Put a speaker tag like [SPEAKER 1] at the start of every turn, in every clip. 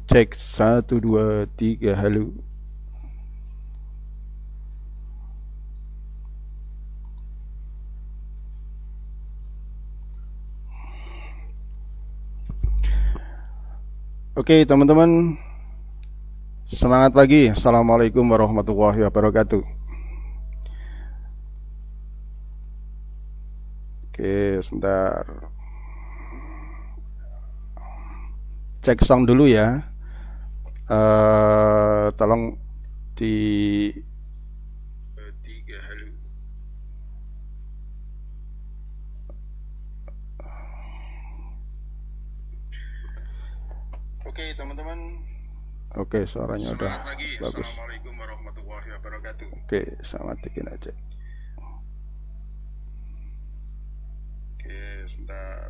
[SPEAKER 1] cek 1 2 3 halo. Oke, teman-teman. Semangat pagi. Assalamualaikum warahmatullahi wabarakatuh. Oke, sebentar. Cek sound dulu ya. Tolong di tiga halo. Oke, teman-teman. Oke, suaranya udah bagus. Assalamualaikum warahmatullahi wabarakatuh. Oke, sama matikan aja. Oke, sebentar.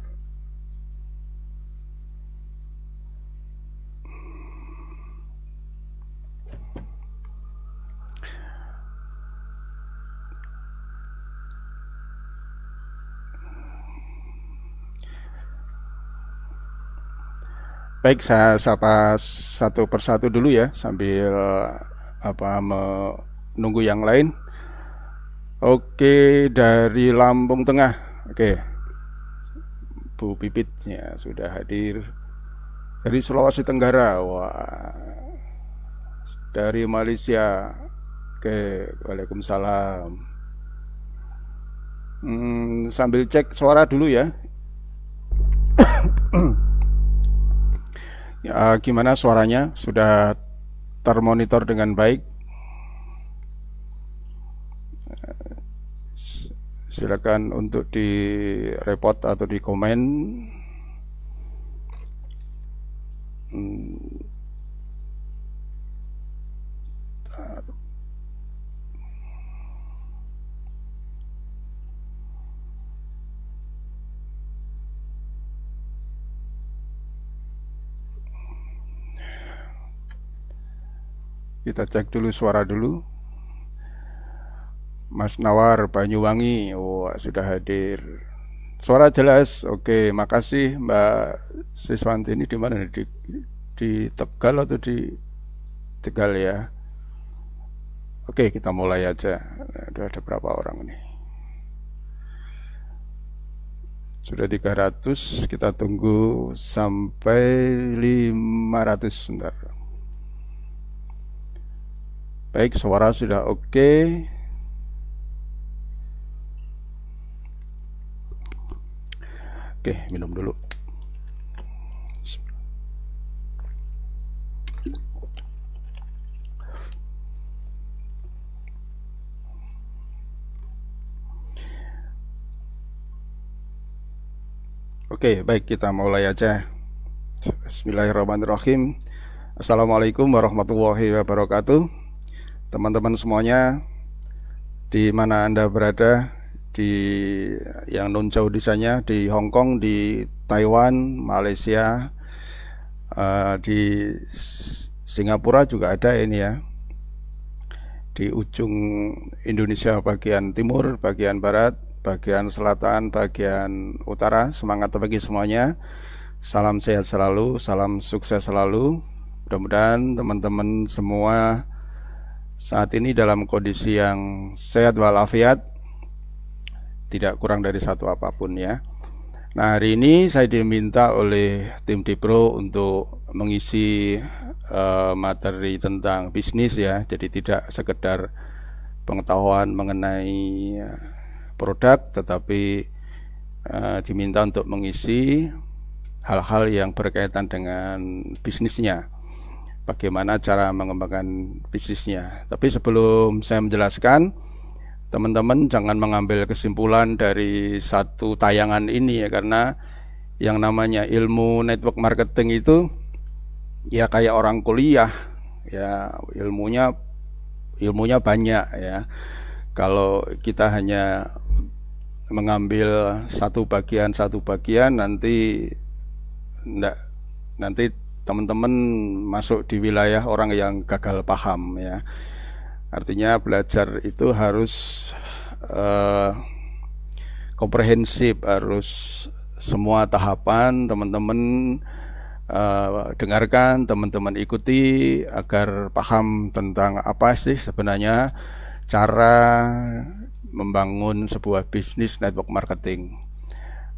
[SPEAKER 1] Baik, saya sapa satu persatu dulu ya, sambil menunggu yang lain. Oke, dari Lampung Tengah. Oke, Bu Pipit ya sudah hadir. Dari Sulawesi Tenggara, wah. Dari Malaysia. Oke, waalaikumsalam. Sambil cek suara dulu ya. Ya, gimana suaranya? Sudah termonitor dengan baik? Silakan untuk di report atau di komen. Kita cek dulu suara dulu. Mas Nawar Banyuwangi, wah sudah hadir. Suara jelas. Oke, makasih Mbak Siswanti. Ini di mana? Di Tegal atau di Tegal ya? Oke, kita mulai aja. Udah ada berapa orang nih? Sudah 300, kita tunggu sampai 500 sebentar. Baik, suara sudah oke. Oke, minum dulu. Oke, baik, kita mulai aja. Bismillahirrahmanirrahim. Assalamualaikum warahmatullahi wabarakatuh. Teman-teman semuanya, di mana Anda berada, di yang non jauh di sana, di Hong Kong, di Taiwan, Malaysia, di Singapura juga ada ini ya, di ujung Indonesia bagian timur, bagian barat, bagian selatan, bagian utara. Semangat pagi semuanya. Salam sehat selalu, salam sukses selalu. Mudah-mudahan teman-teman semua saat ini dalam kondisi yang sehat walafiat, tidak kurang dari satu apapun ya. Nah, hari ini saya diminta oleh tim Dipro untuk mengisi materi tentang bisnis ya. Jadi tidak sekedar pengetahuan mengenai produk, tetapi diminta untuk mengisi hal-hal yang berkaitan dengan bisnisnya. Bagaimana cara mengembangkan bisnisnya. Tapi sebelum saya menjelaskan, teman-teman jangan mengambil kesimpulan dari satu tayangan ini ya, karena yang namanya ilmu network marketing itu ya kayak orang kuliah ya, ilmunya banyak ya. Kalau kita hanya mengambil satu bagian nanti teman-teman masuk di wilayah orang yang gagal paham ya. Artinya belajar itu harus komprehensif, harus semua tahapan teman-teman dengarkan, teman-teman ikuti agar paham tentang apa sih sebenarnya cara membangun sebuah bisnis network marketing.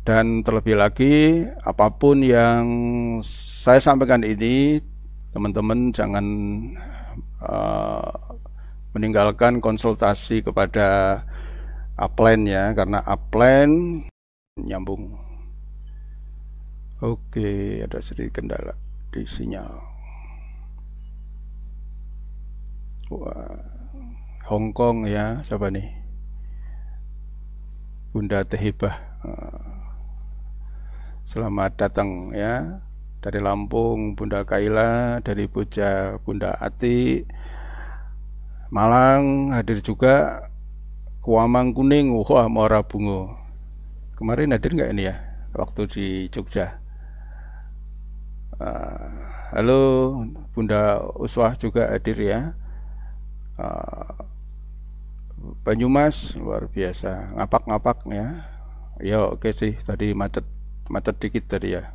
[SPEAKER 1] Dan terlebih lagi, apapun yang saya sampaikan ini, teman-teman jangan meninggalkan konsultasi kepada upline ya, karena upline nyambung. Oke, ada sedikit kendala di sinyal. Wah, Hongkong ya, siapa nih? Bunda Tehibah. Selamat datang ya. Dari Lampung Bunda Kaila, dari Boja Bunda Ati, Malang hadir juga, Kuamang Kuning, wah Muara Bungo. Kemarin hadir nggak ini ya, waktu di Jogja? Halo Bunda Uswah juga hadir ya. Banyumas luar biasa, ngapak-ngapak ya. Ya oke sih, tadi macet dikit tadi ya.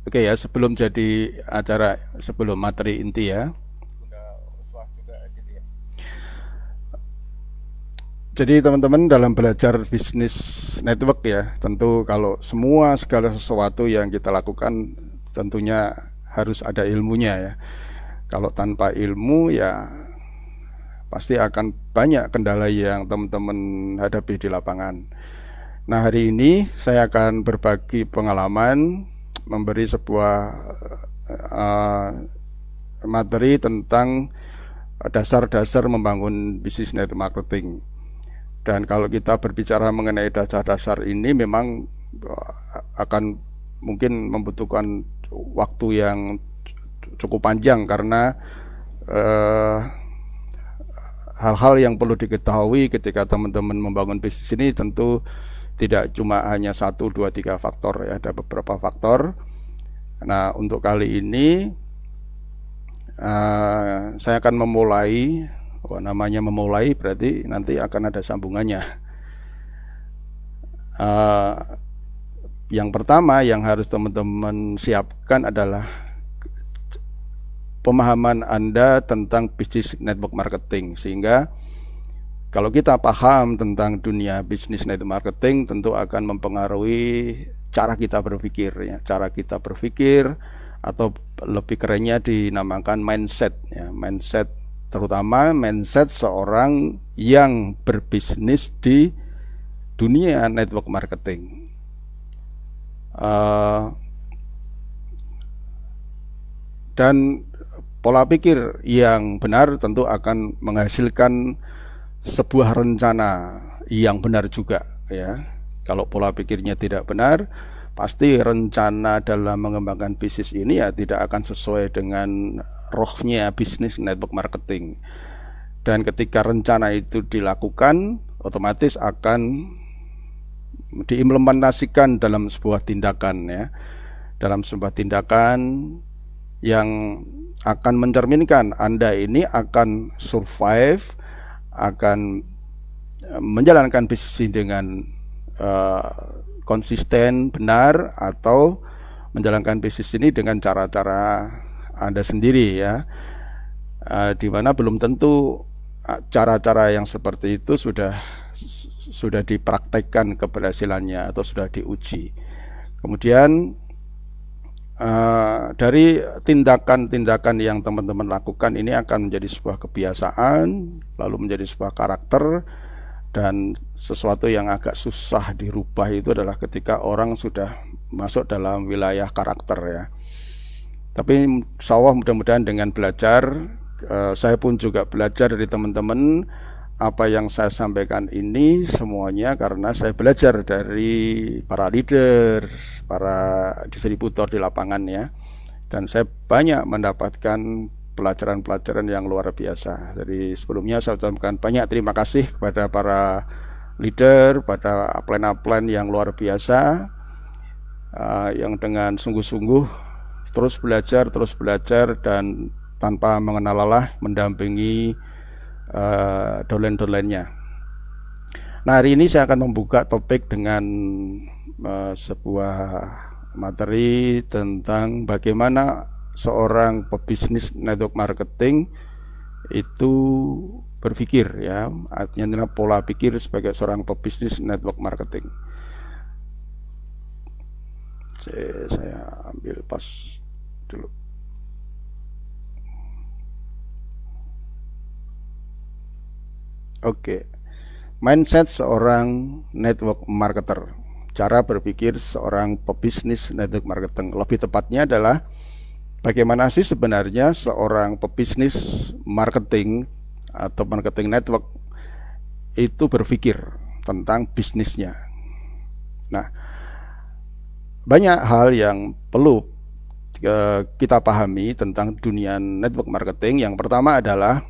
[SPEAKER 1] Oke ya, sebelum jadi acara, sebelum materi inti ya. Jadi teman-teman dalam belajar bisnis network ya, tentu kalau segala sesuatu yang kita lakukan tentunya harus ada ilmunya ya. Kalau tanpa ilmu ya pasti akan banyak kendala yang teman-teman hadapi di lapangan. Nah, hari ini saya akan berbagi pengalaman, memberi sebuah materi tentang dasar-dasar membangun bisnis network marketing. Dan kalau kita berbicara mengenai dasar-dasar ini memang akan mungkin membutuhkan waktu yang cukup panjang karena hal-hal yang perlu diketahui ketika teman-teman membangun bisnis ini tentu tidak cuma hanya 1, 2, 3 faktor ya, ada beberapa faktor. Nah, untuk kali ini saya akan memulai. Namanya memulai berarti nanti akan ada sambungannya. Yang pertama yang harus teman-teman siapkan adalah pemahaman Anda tentang bisnis network marketing, sehingga kalau kita paham tentang dunia bisnis network marketing tentu akan mempengaruhi cara kita berpikir ya, cara kita berpikir atau lebih kerennya dinamakan mindset ya, mindset, terutama mindset seorang yang berbisnis di dunia network marketing. Dan pola pikir yang benar tentu akan menghasilkan sebuah rencana yang benar juga ya. Kalau pola pikirnya tidak benar, pasti rencana dalam mengembangkan bisnis ini ya tidak akan sesuai dengan rohnya bisnis network marketing. Dan ketika rencana itu dilakukan, otomatis akan diimplementasikan dalam sebuah tindakan ya, dalam sebuah tindakan yang akan mencerminkan Anda ini akan survive, akan menjalankan bisnis dengan konsisten, benar, atau menjalankan bisnis ini dengan cara-cara Anda sendiri ya, dimana belum tentu cara-cara yang seperti itu sudah dipraktekkan keberhasilannya atau sudah diuji. Kemudian dari tindakan-tindakan yang teman-teman lakukan ini akan menjadi sebuah kebiasaan, lalu menjadi sebuah karakter. Dan sesuatu yang agak susah dirubah itu adalah ketika orang sudah masuk dalam wilayah karakter ya. Tapi insya Allah mudah-mudahan dengan belajar, saya pun juga belajar dari teman-teman. Apa yang saya sampaikan ini semuanya karena saya belajar dari para leader, para distributor di lapangan ya. Dan saya banyak mendapatkan pelajaran-pelajaran yang luar biasa. Jadi sebelumnya saya ucapkan banyak terima kasih kepada para leader, pada upline-upline yang luar biasa, yang dengan sungguh-sungguh terus belajar dan tanpa mengenal lelah mendampingi dolen-dolennya. Nah, hari ini saya akan membuka topik dengan sebuah materi tentang bagaimana seorang pebisnis network marketing itu berpikir, ya, artinya adalah pola pikir sebagai seorang pebisnis network marketing. Saya ambil pas dulu. Oke. Mindset seorang network marketer, cara berpikir seorang pebisnis network marketing. Lebih tepatnya adalah bagaimana sih sebenarnya seorang pebisnis marketing atau marketing network itu berpikir tentang bisnisnya. Nah, banyak hal yang perlu kita pahami tentang dunia network marketing. Yang pertama adalah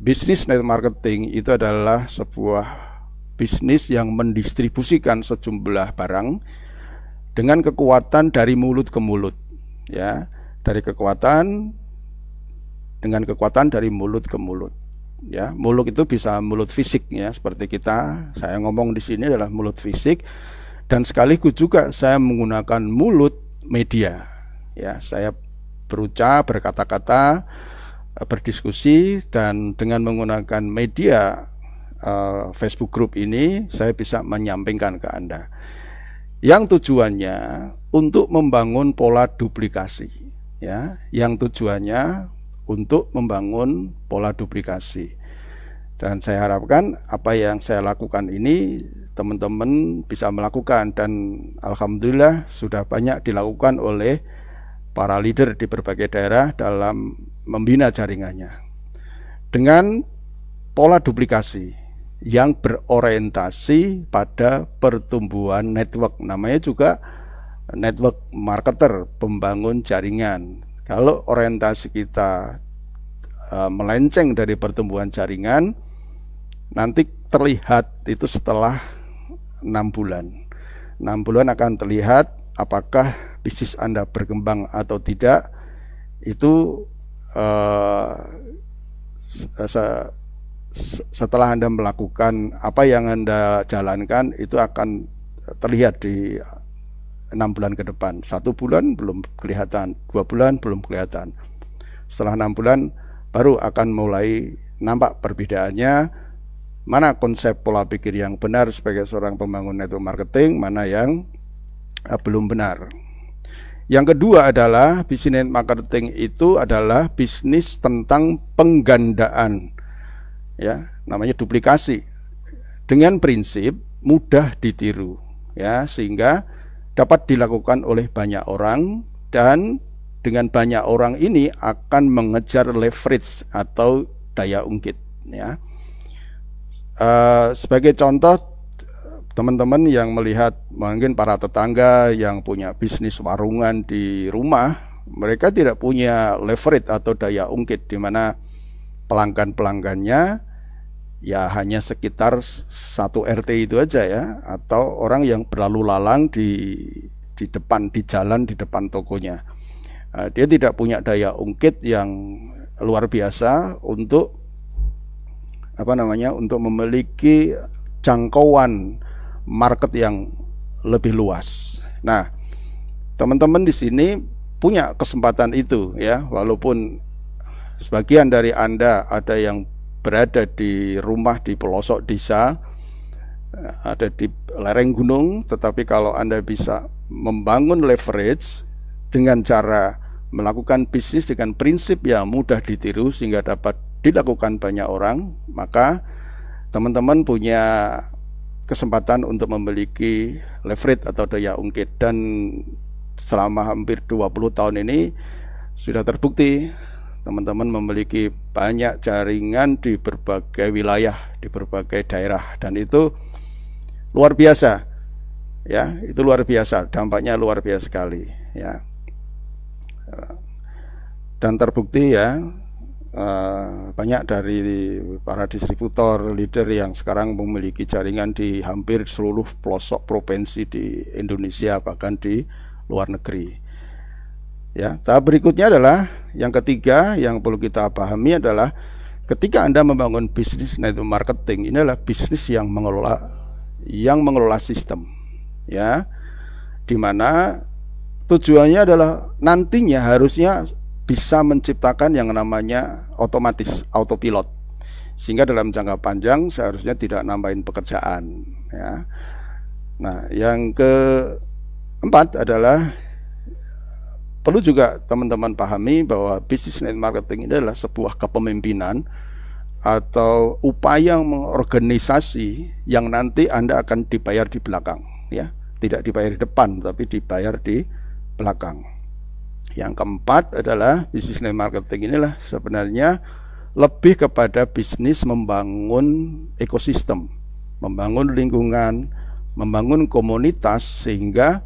[SPEAKER 1] bisnis network marketing itu adalah sebuah bisnis yang mendistribusikan sejumlah barang dengan kekuatan dari mulut ke mulut, ya, dari kekuatan dengan kekuatan dari mulut ke mulut, ya. Mulut itu bisa mulut fisik, ya, seperti saya ngomong di sini adalah mulut fisik, dan sekaligus juga saya menggunakan mulut media, ya. Saya berucap, berkata-kata, berdiskusi, dan dengan menggunakan media Facebook Group ini saya bisa menyampaikan ke Anda yang tujuannya untuk membangun pola duplikasi, ya, yang tujuannya untuk membangun pola duplikasi. Dan saya harapkan apa yang saya lakukan ini teman-teman bisa melakukan, dan alhamdulillah sudah banyak dilakukan oleh para leader di berbagai daerah dalam membina jaringannya dengan pola duplikasi yang berorientasi pada pertumbuhan network. Namanya juga network marketer, pembangun jaringan. Kalau orientasi kita melenceng dari pertumbuhan jaringan, nanti terlihat itu setelah 6 bulan. 6 bulan akan terlihat apakah bisnis Anda berkembang atau tidak. Itu setelah Anda melakukan apa yang Anda jalankan, itu akan terlihat di 6 bulan ke depan. 1 bulan belum kelihatan, 2 bulan belum kelihatan. Setelah 6 bulan baru akan mulai nampak perbedaannya, mana konsep pola pikir yang benar sebagai seorang pembangun network marketing, mana yang belum benar. Yang kedua adalah bisnis marketing itu adalah bisnis tentang penggandaan, ya, namanya duplikasi, dengan prinsip mudah ditiru, ya, sehingga dapat dilakukan oleh banyak orang, dan dengan banyak orang ini akan mengejar leverage atau daya ungkit, ya. Sebagai contoh, teman-teman yang melihat mungkin para tetangga yang punya bisnis warungan di rumah, mereka tidak punya leverage atau daya ungkit, di mana pelanggan-pelanggannya ya hanya sekitar 1 RT itu aja, ya, atau orang yang berlalu lalang di depan, di jalan, di depan tokonya. Dia tidak punya daya ungkit yang luar biasa untuk untuk memiliki jangkauan market yang lebih luas. Nah, teman-teman di sini punya kesempatan itu, ya, walaupun sebagian dari Anda ada yang berada di rumah di pelosok desa, ada di lereng gunung, tetapi kalau Anda bisa membangun leverage dengan cara melakukan bisnis dengan prinsip yang mudah ditiru sehingga dapat dilakukan banyak orang, maka teman-teman punya kesempatan untuk memiliki leverage atau daya ungkit. Dan selama hampir 20 tahun ini sudah terbukti teman-teman memiliki banyak jaringan di berbagai wilayah, di berbagai daerah, dan itu luar biasa, ya, itu luar biasa, dampaknya luar biasa sekali, ya. Dan terbukti, ya, banyak dari para distributor leader yang sekarang memiliki jaringan di hampir seluruh pelosok provinsi di Indonesia, bahkan di luar negeri, ya. Tahap berikutnya adalah yang ketiga yang perlu kita pahami adalah ketika Anda membangun bisnis network marketing, ini adalah bisnis yang mengelola sistem, ya, dimana tujuannya adalah nantinya harusnya bisa menciptakan yang namanya otomatis, autopilot, sehingga dalam jangka panjang seharusnya tidak nambahin pekerjaan, ya. Nah, yang keempat adalah perlu juga teman-teman pahami bahwa bisnis network marketing ini adalah sebuah kepemimpinan atau upaya mengorganisasi yang nanti Anda akan dibayar di belakang, ya, tidak dibayar di depan tapi dibayar di belakang. Yang keempat adalah bisnis network marketing inilah sebenarnya lebih kepada bisnis membangun ekosistem, membangun lingkungan, membangun komunitas, sehingga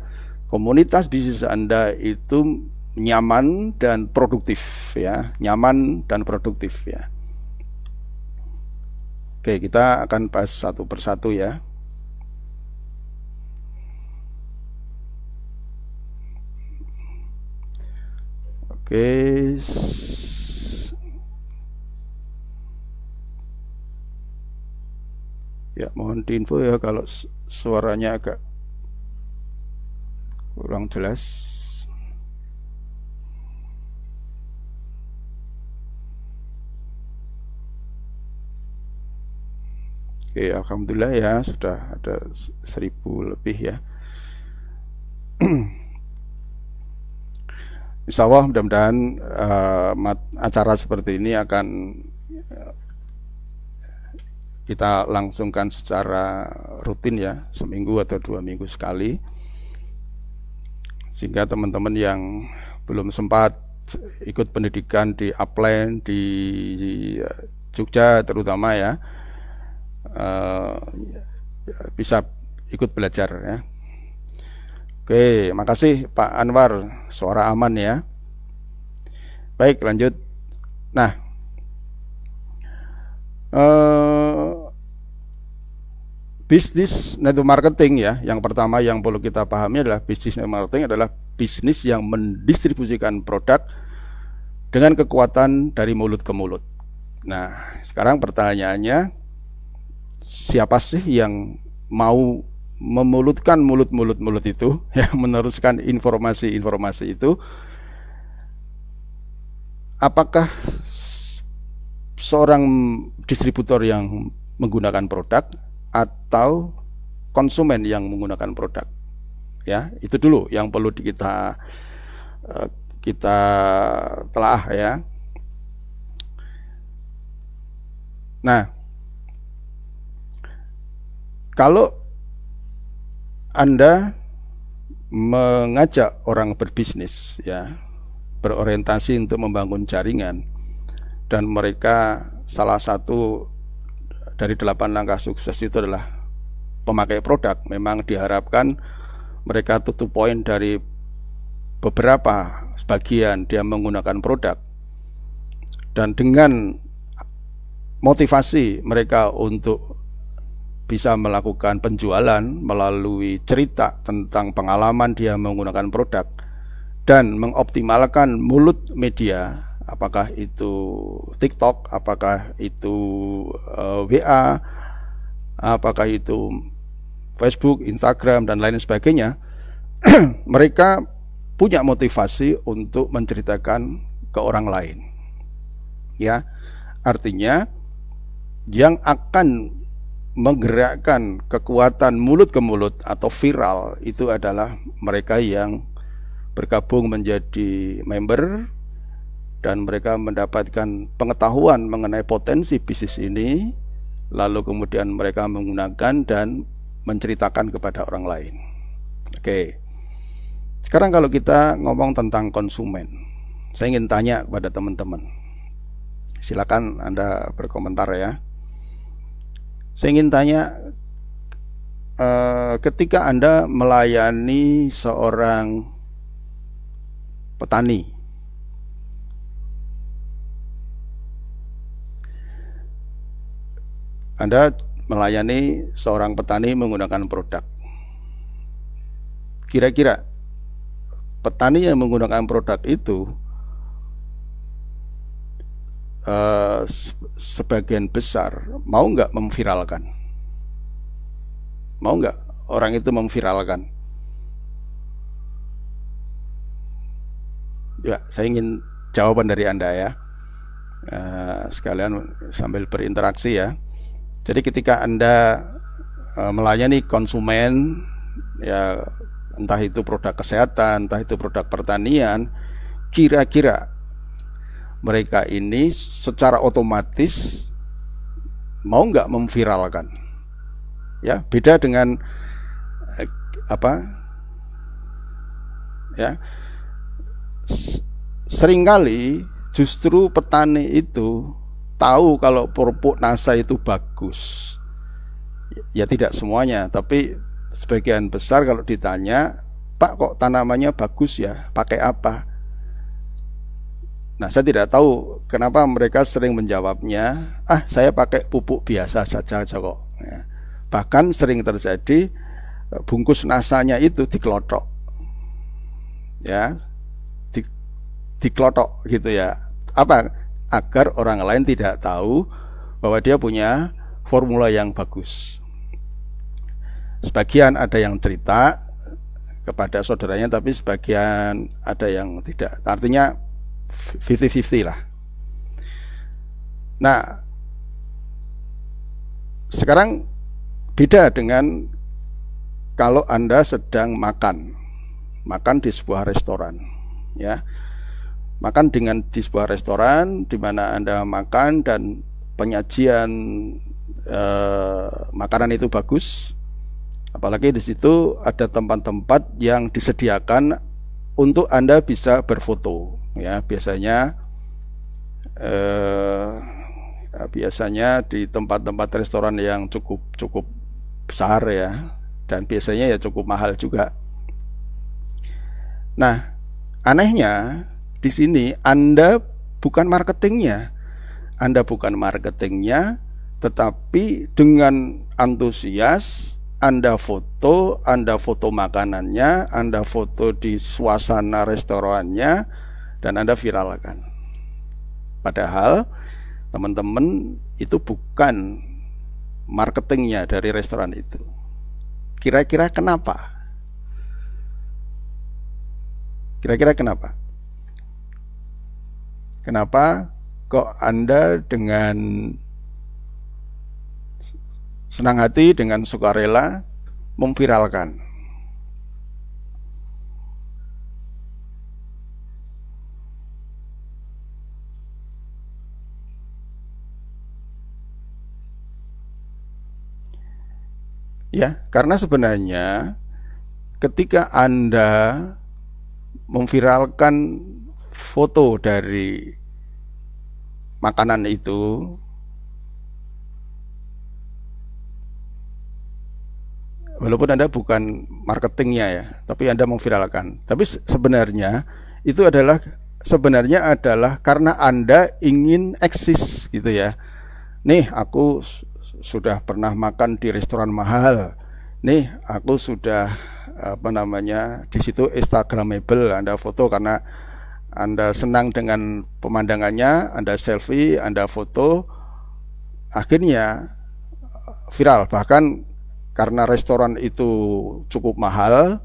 [SPEAKER 1] komunitas bisnis Anda itu nyaman dan produktif, ya, nyaman dan produktif, ya. Oke, kita akan bahas satu persatu, ya. Oke. Ya, mohon diinfo ya kalau suaranya agak kurang jelas. Oke, alhamdulillah ya, sudah ada 1000 lebih, ya. Insya Allah mudah-mudahan acara seperti ini akan kita langsungkan secara rutin, ya, seminggu atau 2 minggu sekali, sehingga teman-teman yang belum sempat ikut pendidikan di Upline di Jogja terutama, ya, bisa ikut belajar, ya. Oke, makasih Pak Anwar, suara aman, ya. Baik, lanjut. Nah, bisnis network marketing, ya, yang pertama yang perlu kita pahami adalah bisnis network marketing adalah bisnis yang mendistribusikan produk dengan kekuatan dari mulut ke mulut. Nah, sekarang pertanyaannya, siapa sih yang mau memulutkan mulut itu, ya, meneruskan informasi itu? Apakah seorang distributor yang menggunakan produk atau konsumen yang menggunakan produk? Ya, itu dulu yang perlu kita telaah, ya. Nah, kalau Anda mengajak orang berbisnis, ya, berorientasi untuk membangun jaringan, dan mereka salah satu dari 8 langkah sukses itu adalah pemakai produk, memang diharapkan mereka tutup poin dari beberapa sebagian dia menggunakan produk, dan dengan motivasi mereka untuk bisa melakukan penjualan melalui cerita tentang pengalaman dia menggunakan produk dan mengoptimalkan mulut media, apakah itu TikTok, apakah itu WA, apakah itu Facebook, Instagram, dan lain sebagainya. Mereka punya motivasi untuk menceritakan ke orang lain, ya. Artinya yang akan menggerakkan kekuatan mulut ke mulut atau viral itu adalah mereka yang bergabung menjadi member, dan mereka mendapatkan pengetahuan mengenai potensi bisnis ini, lalu kemudian mereka menggunakan dan menceritakan kepada orang lain. Oke, sekarang kalau kita ngomong tentang konsumen, saya ingin tanya kepada teman-teman, silakan Anda berkomentar, ya. Saya ingin tanya, ketika Anda melayani seorang petani, Anda melayani seorang petani menggunakan produk, kira-kira petani yang menggunakan produk itu sebagian besar mau nggak memviralkan? Mau nggak orang itu memviralkan? Ya, saya ingin jawaban dari Anda ya. Sekalian sambil berinteraksi ya. Jadi ketika Anda melayani konsumen, ya entah itu produk kesehatan, entah itu produk pertanian, kira-kira mereka ini secara otomatis mau nggak memviralkan? Ya, beda dengan ya, seringkali justru petani itu tahu kalau pupuk NASA itu bagus. Ya tidak semuanya, tapi sebagian besar kalau ditanya, Pak kok tanamannya bagus ya, pakai apa? Nah, saya tidak tahu kenapa mereka sering menjawabnya, saya pakai pupuk biasa saja kok ya. Bahkan sering terjadi bungkus nasanya itu dikelotok ya, dikelotok gitu ya. Apa? Agar orang lain tidak tahu bahwa dia punya formula yang bagus. Sebagian ada yang cerita kepada saudaranya, tapi sebagian ada yang tidak. Artinya 50-50 lah. Nah, sekarang beda dengan kalau Anda sedang makan di sebuah restoran ya. Makan di sebuah restoran di mana Anda makan dan penyajian makanan itu bagus. Apalagi di situ ada tempat-tempat yang disediakan untuk Anda bisa berfoto ya. Biasanya di tempat-tempat restoran yang cukup besar ya, dan biasanya ya cukup mahal juga. Nah, anehnya di sini Anda bukan marketingnya, tetapi dengan antusias Anda foto makanannya, Anda foto di suasana restorannya, dan Anda viralkan. Padahal teman-teman itu bukan marketingnya dari restoran itu. Kira-kira kenapa? Kenapa kok Anda dengan senang hati, dengan sukarela memviralkan? Ya, karena sebenarnya ketika Anda memviralkan foto dari makanan itu, walaupun Anda bukan marketingnya ya, tapi Anda memviralkan. Tapi sebenarnya adalah karena Anda ingin eksis gitu ya. Nih, aku sudah pernah makan di restoran mahal. Nih, aku sudah di situ instagramable. Anda foto karena Anda senang dengan pemandangannya, Anda selfie, Anda foto, akhirnya viral. Bahkan karena restoran itu cukup mahal,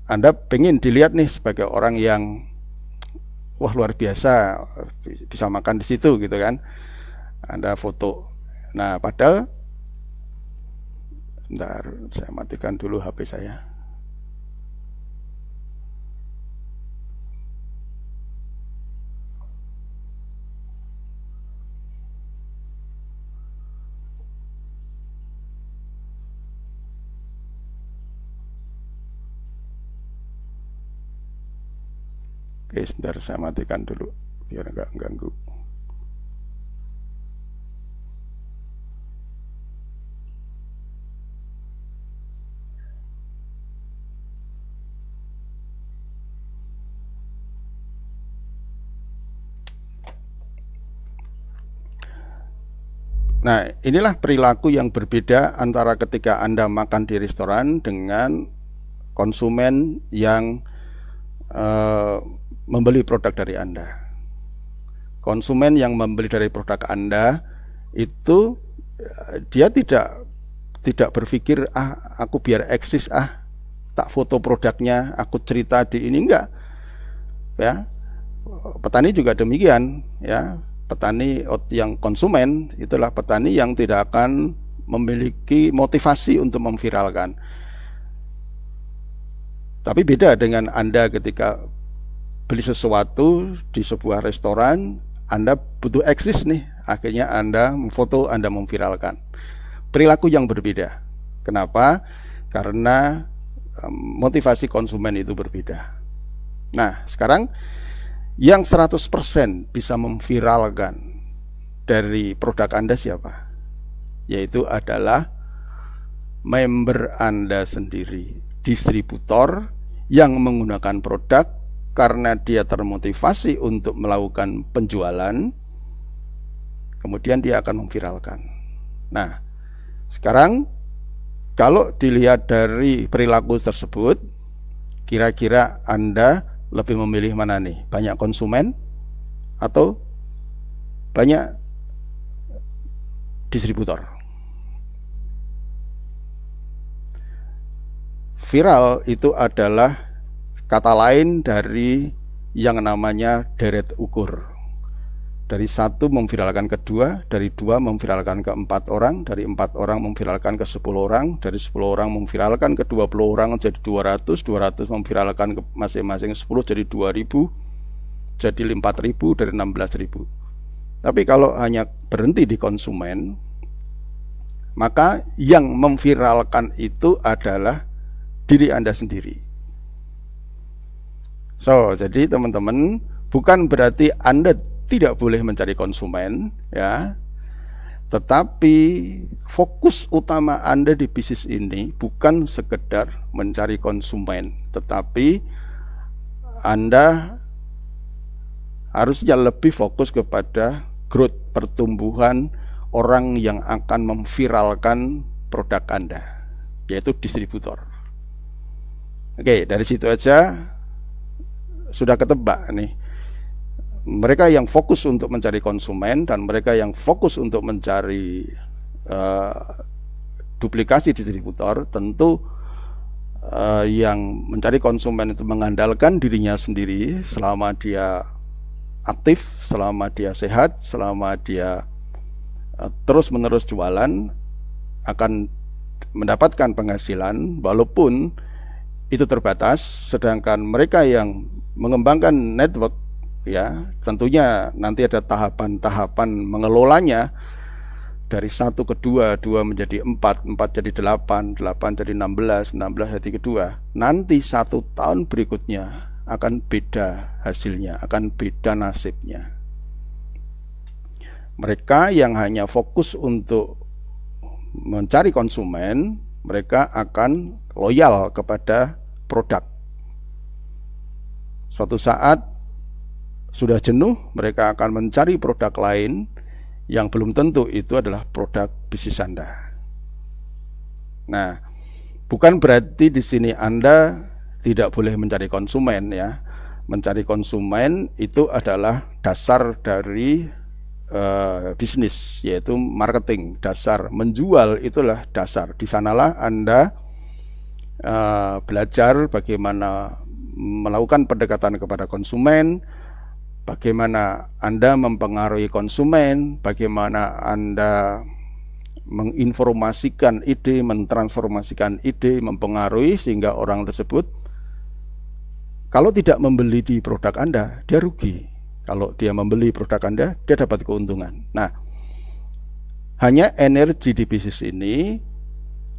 [SPEAKER 1] Anda pengen dilihat nih sebagai orang yang wah luar biasa bisa makan di situ gitu kan. Anda foto. Nah, padahal sebentar, saya matikan dulu HP saya. Oke, sebentar saya matikan dulu biar nggak ganggu. Nah, inilah perilaku yang berbeda antara ketika Anda makan di restoran dengan konsumen yang membeli produk dari Anda. Konsumen yang membeli dari produk Anda itu dia tidak berpikir aku biar eksis tak foto produknya, aku cerita di ini, enggak. Ya. Petani juga demikian, ya. Petani yang konsumen itulah petani yang tidak akan memiliki motivasi untuk memviralkan. Tapi beda dengan Anda ketika beli sesuatu di sebuah restoran, Anda butuh eksis nih, akhirnya Anda memfoto, Anda memviralkan. Perilaku yang berbeda. Kenapa? Karena motivasi konsumen itu berbeda. Nah, sekarang yang 100% bisa memviralkan dari produk Anda siapa? Yaitu adalah member Anda sendiri, distributor yang menggunakan produk karena dia termotivasi untuk melakukan penjualan, kemudian dia akan memviralkan. Nah, sekarang kalau dilihat dari perilaku tersebut, kira-kira Anda lebih memilih mana nih? Banyak konsumen atau banyak distributor? Viral itu adalah kata lain dari yang namanya deret ukur. Dari satu memviralkan ke dua, dari dua memviralkan ke 4 orang, dari 4 orang memviralkan ke 10 orang, dari 10 orang memviralkan ke 20 orang jadi 200, 200 memviralkan ke masing-masing 10 jadi 2000, jadi 4000, dari 16000. Tapi kalau hanya berhenti di konsumen, maka yang memviralkan itu adalah diri Anda sendiri. Jadi teman-teman, bukan berarti Anda tidak boleh mencari konsumen, ya. Tetapi fokus utama Anda di bisnis ini bukan sekedar mencari konsumen, tetapi Anda harusnya lebih fokus kepada growth, pertumbuhan orang yang akan memviralkan produk Anda, yaitu distributor. Oke, dari situ aja sudah ketebak nih. Mereka yang fokus untuk mencari konsumen dan mereka yang fokus untuk mencari duplikasi distributor, tentu yang mencari konsumen itu mengandalkan dirinya sendiri selama dia aktif, selama dia sehat, selama dia terus-menerus jualan, akan mendapatkan penghasilan walaupun itu terbatas. Sedangkan mereka yang mengembangkan network, ya tentunya nanti ada tahapan-tahapan mengelolanya, dari 1 ke 2, 2 menjadi 4, 4 jadi 8, 8 jadi 16, 16 jadi kedua. Nanti 1 tahun berikutnya akan beda hasilnya, akan beda nasibnya. Mereka yang hanya fokus untuk mencari konsumen, mereka akan loyal kepada produk. Suatu saat sudah jenuh, mereka akan mencari produk lain yang belum tentu itu adalah produk bisnis Anda. Nah, bukan berarti di sini Anda tidak boleh mencari konsumen, ya. Mencari konsumen itu adalah dasar dari bisnis, yaitu marketing. Dasar menjual itulah dasar. Di sanalah Anda belajar bagaimana melakukan pendekatan kepada konsumen, bagaimana Anda mempengaruhi konsumen, bagaimana Anda menginformasikan ide, mentransformasikan ide, mempengaruhi sehingga orang tersebut kalau tidak membeli di produk Anda, dia rugi. Kalau dia membeli produk Anda, dia dapat keuntungan. Nah, hanya energi di bisnis ini,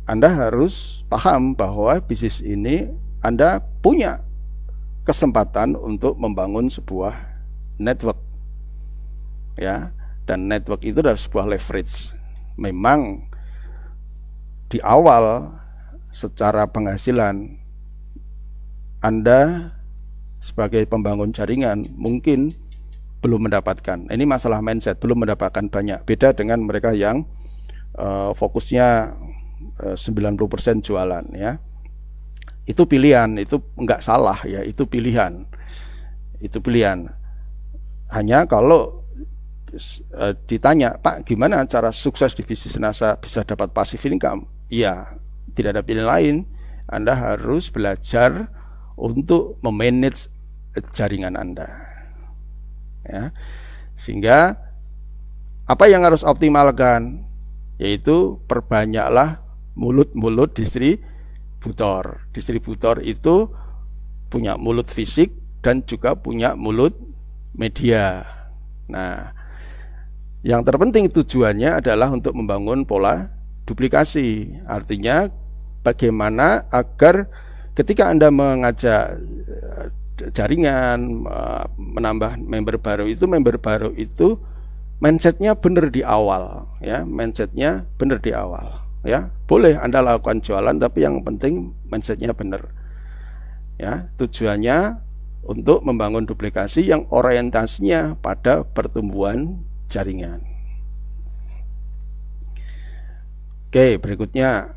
[SPEAKER 1] Anda harus paham bahwa bisnis ini Anda punya kesempatan untuk membangun sebuah network, ya, dan network itu adalah sebuah leverage. Memang di awal secara penghasilan Anda sebagai pembangun jaringan mungkin belum mendapatkan. Ini masalah mindset, belum mendapatkan banyak. Beda dengan mereka yang fokusnya 90% jualan, ya. Itu pilihan, itu enggak salah, ya, itu pilihan. Itu pilihan. Hanya kalau ditanya, Pak, gimana cara sukses di bisnis NASA bisa dapat passive income? Ya, tidak ada pilihan lain. Anda harus belajar untuk memanage jaringan Anda, ya. Sehingga apa yang harus optimalkan, yaitu perbanyaklah mulut-mulut distributor. Distributor itu punya mulut fisik dan juga punya mulut media. Nah, yang terpenting tujuannya adalah untuk membangun pola duplikasi. Artinya bagaimana agar ketika Anda mengajak jaringan, menambah member baru itu mindsetnya benar di awal, ya, mindsetnya benar di awal, ya. Boleh Anda lakukan jualan, tapi yang penting mindsetnya benar, ya. Tujuannya untuk membangun duplikasi yang orientasinya pada pertumbuhan jaringan. Oke, berikutnya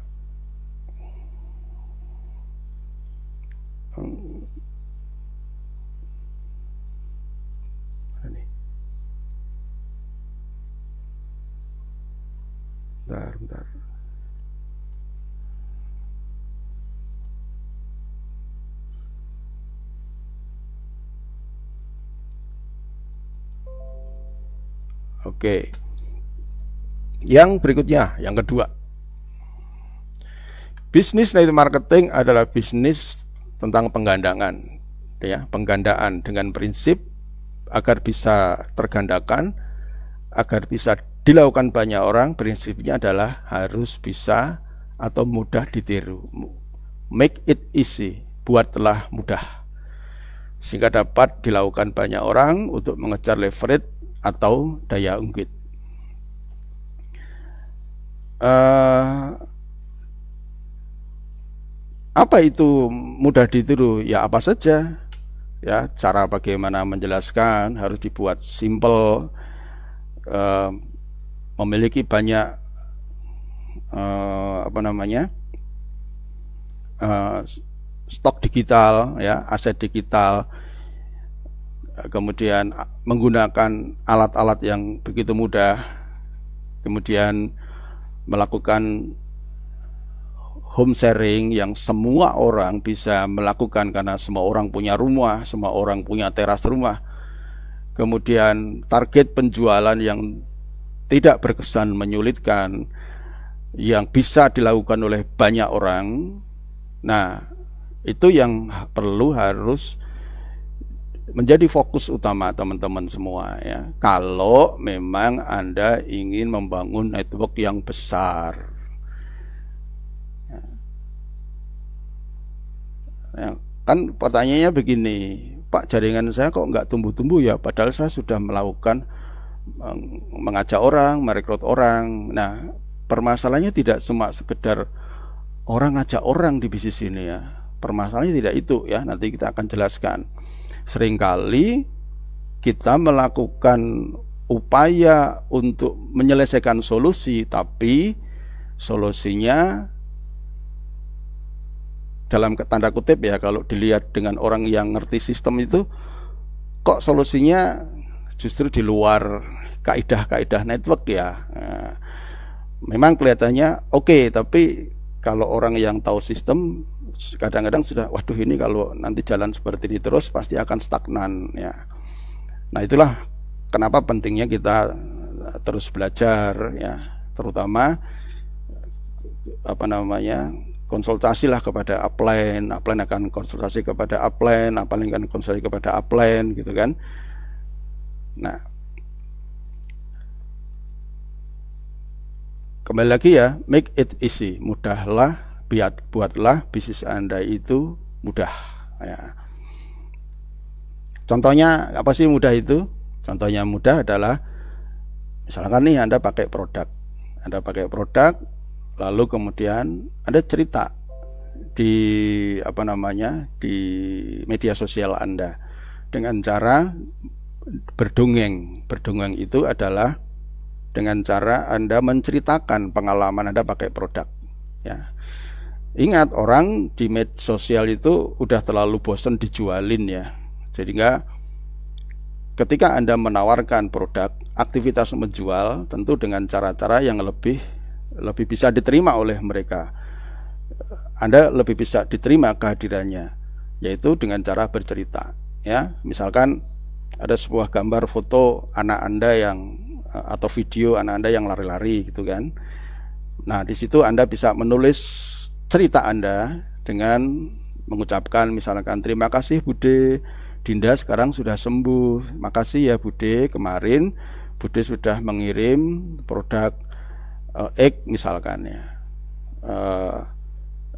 [SPEAKER 1] bentar. Oke. Yang berikutnya, yang kedua. Bisnis network marketing adalah bisnis tentang penggandangan, ya, penggandaan dengan prinsip agar bisa tergandakan, agar bisa dilakukan banyak orang. Prinsipnya adalah harus bisa atau mudah ditiru. Make it easy, buatlah mudah, sehingga dapat dilakukan banyak orang untuk mengejar leverage atau daya ungkit. Apa itu mudah ditiru? Ya apa saja, ya, cara bagaimana menjelaskan harus dibuat simple, memiliki banyak stok digital, ya, aset digital, kemudian menggunakan alat-alat yang begitu mudah, kemudian melakukan home sharing yang semua orang bisa melakukan karena semua orang punya rumah, semua orang punya teras rumah. Kemudian target penjualan yang tidak berkesan menyulitkan, yang bisa dilakukan oleh banyak orang. Nah, itu yang harus menjadi fokus utama teman-teman semua, ya. Kalau memang Anda ingin membangun network yang besar, ya, kan pertanyaannya begini, Pak, jaringan saya kok nggak tumbuh-tumbuh ya, padahal saya sudah melakukan mengajak orang, merekrut orang. Nah, permasalahannya tidak cuma sekedar orang ngajak orang di bisnis ini, ya. Permasalahannya tidak itu, ya. Nanti kita akan jelaskan. Seringkali kita melakukan upaya untuk menyelesaikan solusi, tapi solusinya dalam tanda kutip, ya, kalau dilihat dengan orang yang ngerti sistem itu, kok solusinya justru di luar kaidah-kaidah network, ya. Nah, memang kelihatannya oke, tapi kalau orang yang tahu sistem kadang-kadang sudah, waduh, ini kalau nanti jalan seperti ini terus pasti akan stagnan, ya. Nah, itulah kenapa pentingnya kita terus belajar, ya, terutama konsultasilah kepada upline akan konsultasi kepada upline akan konsultasi kepada upline, gitu kan. Nah, kembali lagi, ya, make it easy, mudahlah, buatlah bisnis Anda itu mudah, ya. Contohnya apa sih mudah itu? Contohnya mudah adalah misalkan nih Anda pakai produk, lalu kemudian Anda cerita di di media sosial Anda dengan cara berdongeng. Berdongeng itu adalah dengan cara Anda menceritakan pengalaman Anda pakai produk, ya. Ingat, orang di media sosial itu udah terlalu bosan dijualin, ya. Jadi ketika Anda menawarkan produk, aktivitas menjual tentu dengan cara-cara yang lebih bisa diterima oleh mereka. Anda lebih bisa diterima kehadirannya, yaitu dengan cara bercerita. Ya, misalkan ada sebuah gambar foto anak Anda yang atau video anak Anda yang lari-lari gitu kan. Nah, di situ Anda bisa menulis cerita Anda dengan mengucapkan misalkan, terima kasih Bude, Dinda sekarang sudah sembuh. Makasih ya Bude, kemarin Bude sudah mengirim produk X misalkan ya.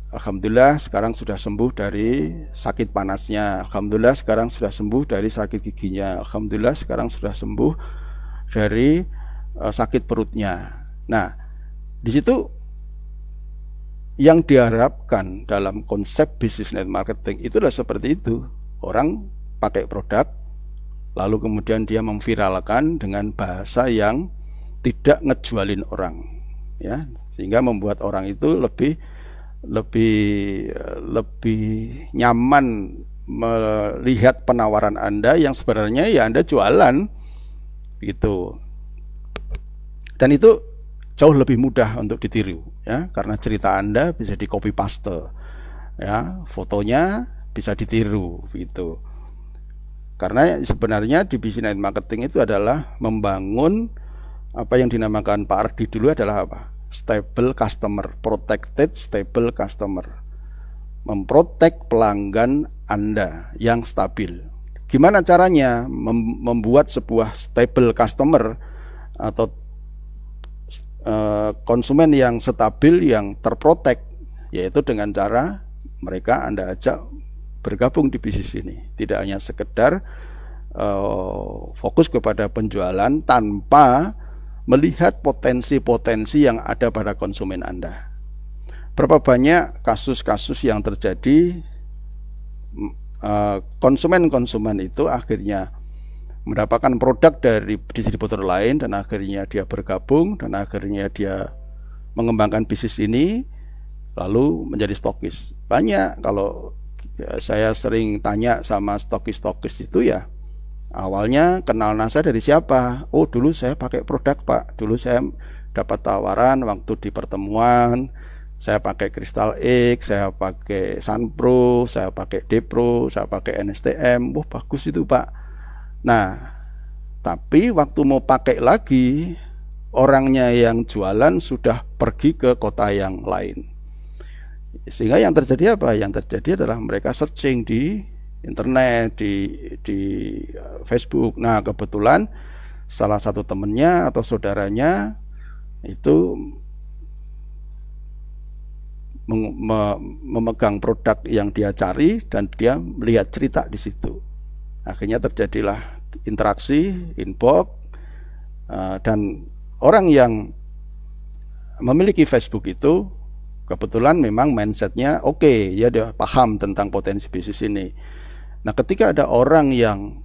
[SPEAKER 1] Alhamdulillah sekarang sudah sembuh dari sakit panasnya. Alhamdulillah sekarang sudah sembuh dari sakit giginya. Alhamdulillah sekarang sudah sembuh dari sakit perutnya. Nah, di situ yang diharapkan dalam konsep business net marketing itulah seperti itu. Orang pakai produk, lalu kemudian dia memviralkan dengan bahasa yang tidak ngejualin orang, ya, sehingga membuat orang itu lebih nyaman melihat penawaran Anda yang sebenarnya ya Anda jualan gitu. Dan itu jauh lebih mudah untuk ditiru, ya, karena cerita Anda bisa di copy paste, ya, fotonya bisa ditiru gitu. Karena sebenarnya di business marketing itu adalah membangun apa yang dinamakan Pak Ardi dulu adalah apa? Stable customer, protected stable customer. Memprotek pelanggan Anda yang stabil. Gimana caranya membuat sebuah stable customer atau konsumen yang stabil, yang terprotek, yaitu dengan cara mereka Anda ajak bergabung di bisnis ini. Tidak hanya sekedar fokus kepada penjualan tanpa melihat potensi-potensi yang ada pada konsumen Anda. Berapa banyak kasus-kasus yang terjadi, konsumen-konsumen itu akhirnya mendapatkan produk dari distributor lain dan akhirnya dia bergabung dan akhirnya dia mengembangkan bisnis ini lalu menjadi stokis. Banyak, kalau saya sering tanya sama stokis-stokis itu ya, awalnya kenal NASA dari siapa? Oh, dulu saya pakai produk Pak, dulu saya dapat tawaran waktu di pertemuan, saya pakai Crystal X, saya pakai Sunpro, saya pakai Depro, saya pakai NSTM. Wah, bagus itu Pak. Nah, tapi waktu mau pakai lagi, orangnya yang jualan sudah pergi ke kota yang lain. Sehingga yang terjadi apa? Yang terjadi adalah mereka searching di internet, di Facebook. Nah, kebetulan salah satu temennya atau saudaranya itu memegang produk yang dia cari dan dia melihat cerita di situ. Akhirnya terjadilah interaksi, inbox, dan orang yang memiliki Facebook itu kebetulan memang mindsetnya oke, ya, dia paham tentang potensi bisnis ini. Nah, ketika ada orang yang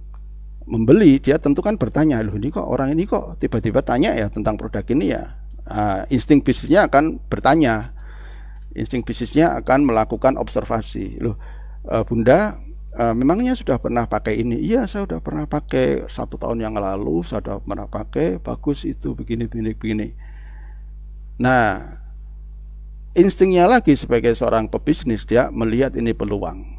[SPEAKER 1] membeli, dia tentu kan bertanya, loh, ini kok orang ini kok tiba-tiba tanya ya tentang produk ini ya. Insting bisnisnya akan bertanya, insting bisnisnya akan melakukan observasi. Loh, Bunda, memangnya sudah pernah pakai ini? Iya, saya sudah pernah pakai 1 tahun yang lalu, saya sudah pernah pakai, bagus itu, begini. Nah, instingnya lagi sebagai seorang pebisnis, dia melihat ini peluang.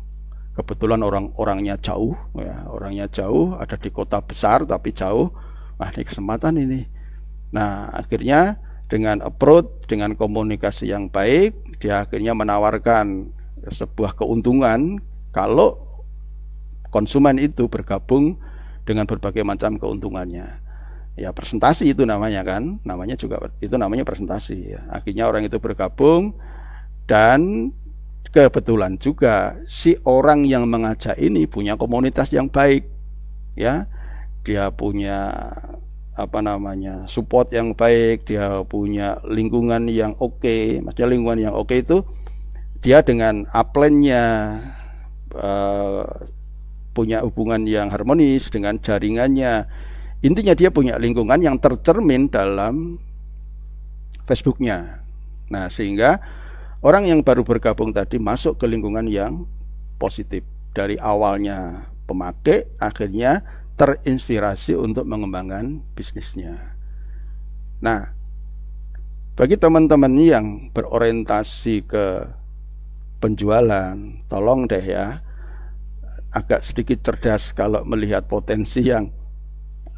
[SPEAKER 1] Kebetulan orangnya jauh, ya, orangnya jauh, ada di kota besar tapi jauh. Wah, ini kesempatan ini. Nah, akhirnya dengan approach, dengan komunikasi yang baik, dia akhirnya menawarkan sebuah keuntungan kalau konsumen itu bergabung dengan berbagai macam keuntungannya. Ya, presentasi itu namanya kan, namanya presentasi ya. Akhirnya orang itu bergabung dan kebetulan juga si orang yang mengajak ini punya komunitas yang baik, ya. Dia punya support yang baik, dia punya lingkungan yang oke. Maksudnya lingkungan yang oke itu dia dengan upline-nya punya hubungan yang harmonis dengan jaringannya. Intinya dia punya lingkungan yang tercermin dalam Facebooknya. Nah, sehingga orang yang baru bergabung tadi masuk ke lingkungan yang positif. Dari awalnya pemakai, akhirnya terinspirasi untuk mengembangkan bisnisnya. Nah, bagi teman-teman yang berorientasi ke penjualan, tolong deh ya, agak sedikit cerdas kalau melihat potensi yang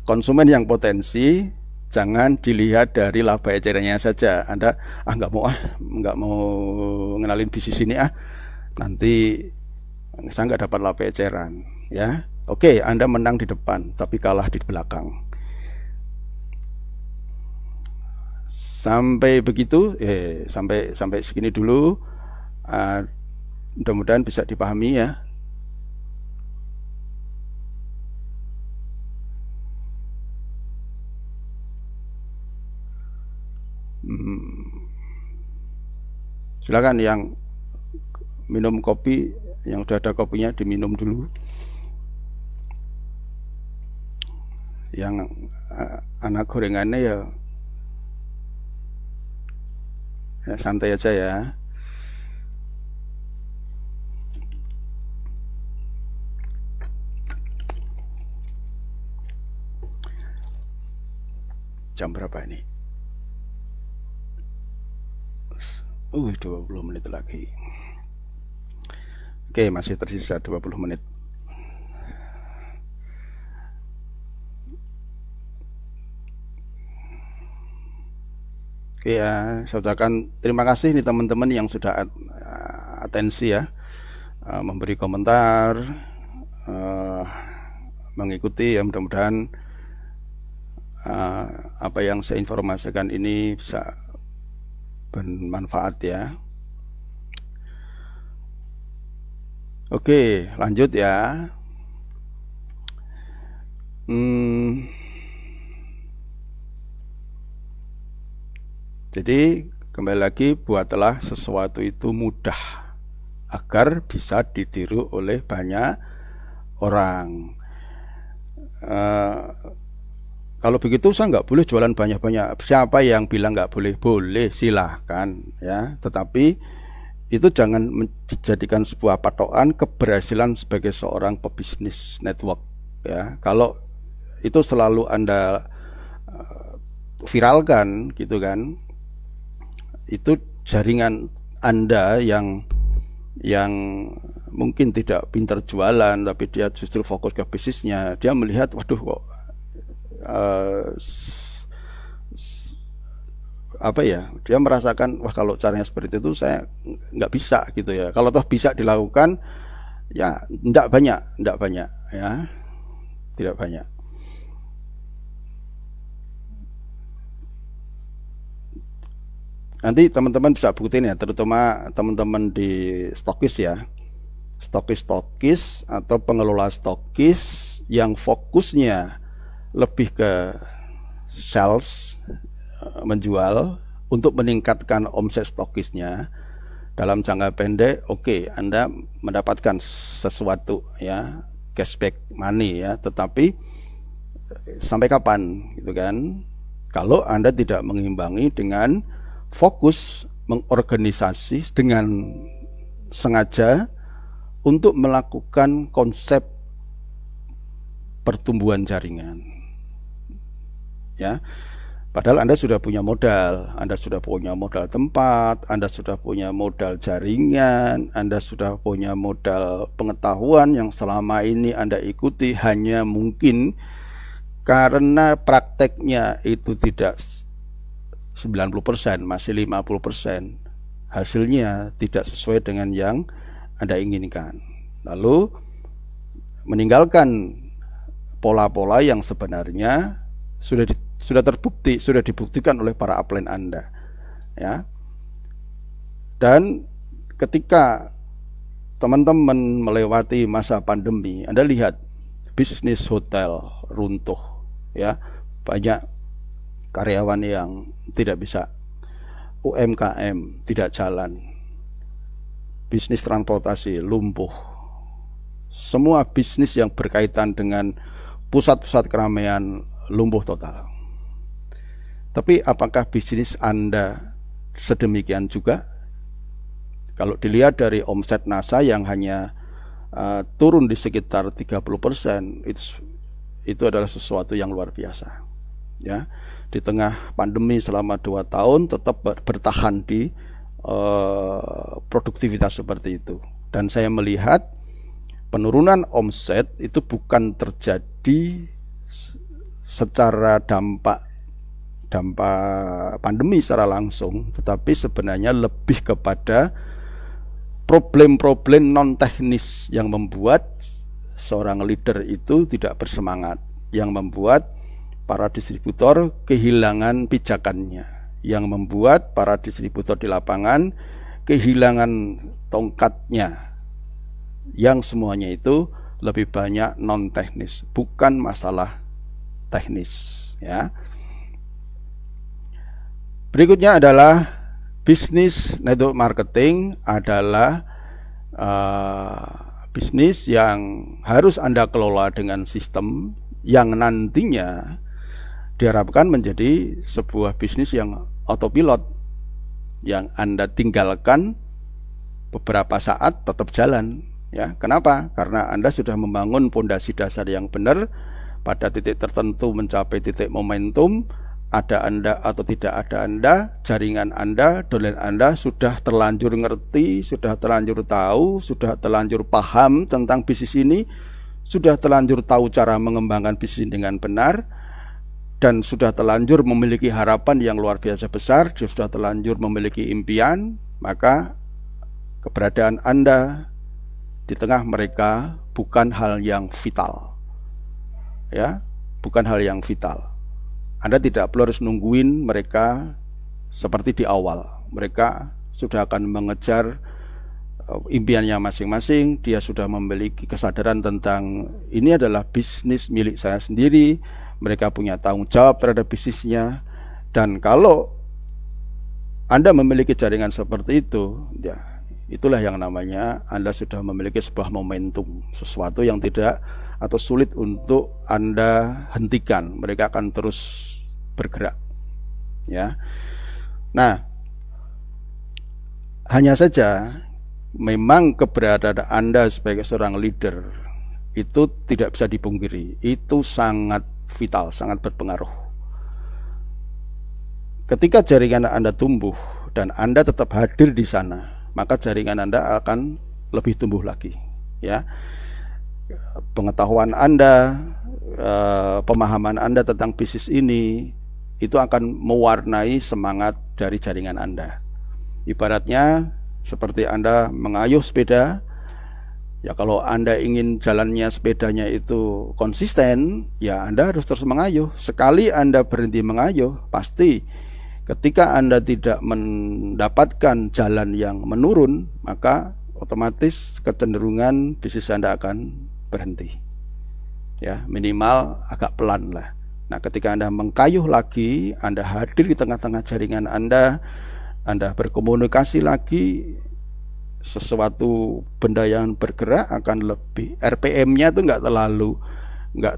[SPEAKER 1] konsumen yang potensi. Jangan dilihat dari laba ecerannya saja. Anda nggak mau ngenalin bisnis ini nanti saya nggak dapat laba eceran ya. Oke, Anda menang di depan tapi kalah di belakang. Sampai begitu, sampai segini dulu. Mudah-mudahan bisa dipahami ya. Silakan yang minum kopi, yang sudah ada kopinya diminum dulu. Yang anak gorengannya ya santai aja ya. Jam berapa ini? 20 menit lagi. Oke, masih tersisa 20 menit. Oke ya, saya ucapkan terima kasih nih teman-teman yang sudah atensi ya, memberi komentar, mengikuti ya. Mudah-mudahan apa yang saya informasikan ini bisa bermanfaat ya. Oke, lanjut ya. Jadi kembali lagi, buatlah sesuatu itu mudah agar bisa ditiru oleh banyak orang. Kalau begitu saya nggak boleh jualan banyak-banyak. Siapa yang bilang nggak boleh? Boleh, silahkan ya. Tetapi itu jangan dijadikan sebuah patokan keberhasilan sebagai seorang pebisnis network ya. Kalau itu selalu Anda viralkan gitu kan, itu jaringan Anda yang mungkin tidak pintar jualan tapi dia justru fokus ke bisnisnya. Dia melihat, waduh kok dia merasakan, wah kalau caranya seperti itu saya nggak bisa gitu ya. Kalau toh bisa dilakukan ya tidak banyak ya, tidak banyak. Nanti teman-teman bisa buktiin ya, terutama teman-teman di stokis ya, stokis atau pengelola stokis yang fokusnya lebih ke sales, menjual untuk meningkatkan omset stokisnya dalam jangka pendek. Oke, Anda mendapatkan sesuatu ya, cashback money ya, tetapi sampai kapan gitu kan, kalau Anda tidak mengimbangi dengan fokus mengorganisasi dengan sengaja untuk melakukan konsep pertumbuhan jaringan ya. Padahal Anda sudah punya modal, Anda sudah punya modal tempat, Anda sudah punya modal jaringan, Anda sudah punya modal pengetahuan yang selama ini Anda ikuti, hanya mungkin karena prakteknya itu tidak 90%, masih 50%, hasilnya tidak sesuai dengan yang Anda inginkan. Lalu meninggalkan pola-pola yang sebenarnya sudah terbukti, sudah dibuktikan oleh para upline Anda ya. Dan ketika teman-teman melewati masa pandemi, Anda lihat bisnis hotel runtuh ya, banyak karyawan yang tidak bisa, UMKM tidak jalan, bisnis transportasi lumpuh, semua bisnis yang berkaitan dengan pusat-pusat keramaian lumpuh total. Tapi apakah bisnis Anda sedemikian juga? Kalau dilihat dari omset NASA yang hanya turun di sekitar 30%, itu adalah sesuatu yang luar biasa. Ya, di tengah pandemi selama 2 tahun tetap bertahan di produktivitas seperti itu. Dan saya melihat penurunan omset itu bukan terjadi secara dampak pandemi secara langsung, tetapi sebenarnya lebih kepada problem-problem non teknis yang membuat seorang leader itu tidak bersemangat, yang membuat para distributor kehilangan pijakannya, yang membuat para distributor di lapangan kehilangan tongkatnya, yang semuanya itu lebih banyak non teknis, bukan masalah teknis, ya. Berikutnya adalah bisnis network marketing adalah bisnis yang harus Anda kelola dengan sistem yang nantinya diharapkan menjadi sebuah bisnis yang autopilot, yang Anda tinggalkan beberapa saat tetap jalan, ya. Kenapa? Karena Anda sudah membangun pondasi dasar yang benar, pada titik tertentu mencapai titik momentum, ada Anda atau tidak ada Anda, jaringan Anda, dolen Anda sudah terlanjur ngerti, sudah terlanjur tahu, sudah terlanjur paham tentang bisnis ini, sudah terlanjur tahu cara mengembangkan bisnis dengan benar, dan sudah terlanjur memiliki harapan yang luar biasa besar, sudah terlanjur memiliki impian. Maka keberadaan Anda di tengah mereka bukan hal yang vital, ya, bukan hal yang vital. Anda tidak perlu harus nungguin mereka seperti di awal. Mereka sudah akan mengejar impiannya masing-masing. Dia sudah memiliki kesadaran tentang ini adalah bisnis milik saya sendiri. Mereka punya tanggung jawab terhadap bisnisnya. Dan kalau Anda memiliki jaringan seperti itu, ya, itulah yang namanya Anda sudah memiliki sebuah momentum, sesuatu yang tidak atau sulit untuk Anda hentikan. Mereka akan terus bergerak, ya. Nah, hanya saja memang keberadaan Anda sebagai seorang leader itu tidak bisa dipungkiri, itu sangat vital, sangat berpengaruh. Ketika jaringan Anda tumbuh dan Anda tetap hadir di sana, maka jaringan Anda akan lebih tumbuh lagi, ya. Pengetahuan Anda, pemahaman Anda tentang bisnis ini itu akan mewarnai semangat dari jaringan Anda. Ibaratnya seperti Anda mengayuh sepeda, ya, kalau Anda ingin jalannya sepedanya itu konsisten, ya Anda harus terus mengayuh. Sekali Anda berhenti mengayuh, pasti ketika Anda tidak mendapatkan jalan yang menurun, maka otomatis kecenderungan bisnis Anda akan berhenti, ya, minimal agak pelan lah. Nah, ketika Anda mengkayuh lagi, Anda hadir di tengah-tengah jaringan Anda berkomunikasi lagi, sesuatu benda yang bergerak akan lebih, RPM-nya itu nggak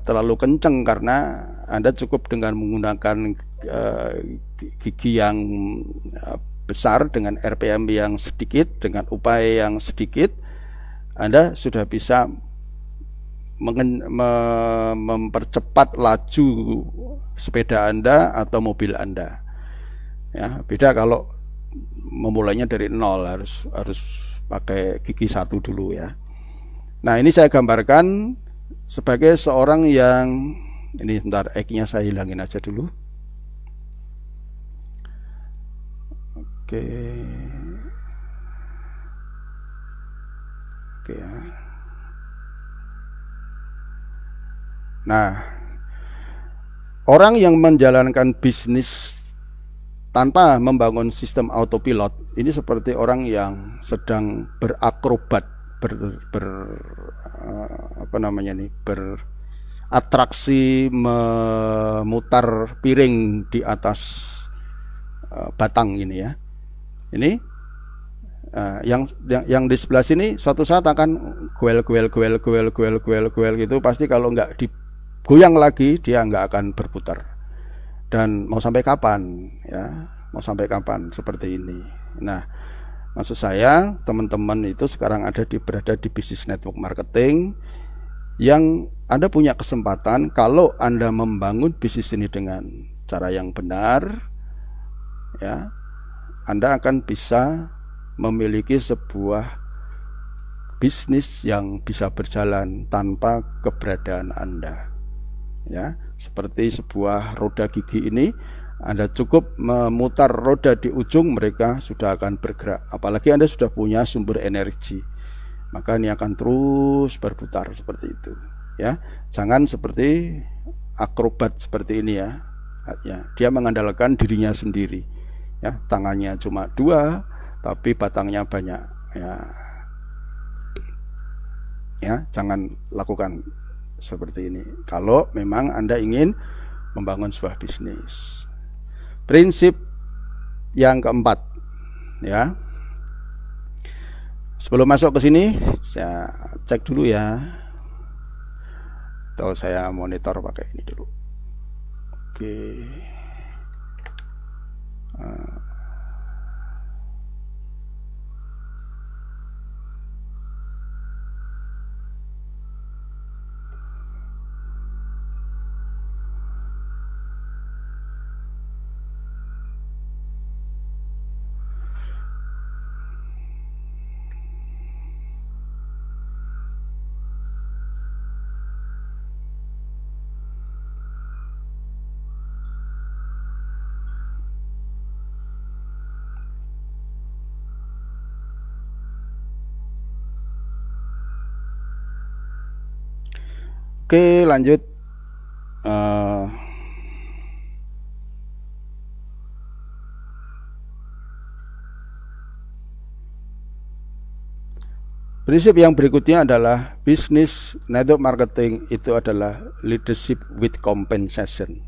[SPEAKER 1] terlalu kenceng, karena Anda cukup dengan menggunakan gigi yang besar dengan RPM yang sedikit, dengan upaya yang sedikit, Anda sudah bisa mempercepat laju sepeda Anda atau mobil Anda, ya. Beda kalau memulainya dari nol, harus pakai gigi 1 dulu, ya. Nah, ini saya gambarkan sebagai seorang yang, ini bentar, X-nya saya hilangin aja dulu. Oke, ya. Nah, orang yang menjalankan bisnis tanpa membangun sistem autopilot ini seperti orang yang sedang berakrobat, beratraksi memutar piring di atas batang ini, ya. Ini yang di sebelah sini suatu saat akan goel gitu. Pasti kalau nggak digoyang lagi dia nggak akan berputar. Dan mau sampai kapan, ya? Mau sampai kapan seperti ini? Nah, maksud saya teman-teman itu sekarang berada di bisnis network marketing yang Anda punya kesempatan kalau Anda membangun bisnis ini dengan cara yang benar, ya, Anda akan bisa memiliki sebuah bisnis yang bisa berjalan tanpa keberadaan Anda. Ya, seperti sebuah roda gigi ini, Anda cukup memutar roda di ujung, mereka sudah akan bergerak. Apalagi Anda sudah punya sumber energi, maka ini akan terus berputar seperti itu. Ya, jangan seperti akrobat seperti ini ya. Ya, dia mengandalkan dirinya sendiri. Ya, tangannya cuma 2, tapi batangnya banyak. Ya, jangan lakukan seperti ini kalau memang Anda ingin membangun sebuah bisnis. Prinsip yang keempat, ya. Sebelum masuk ke sini, saya cek dulu ya. Atau saya monitor pakai ini dulu. Oke. Oke, lanjut. Prinsip yang berikutnya adalah bisnis network marketing itu adalah leadership with compensation.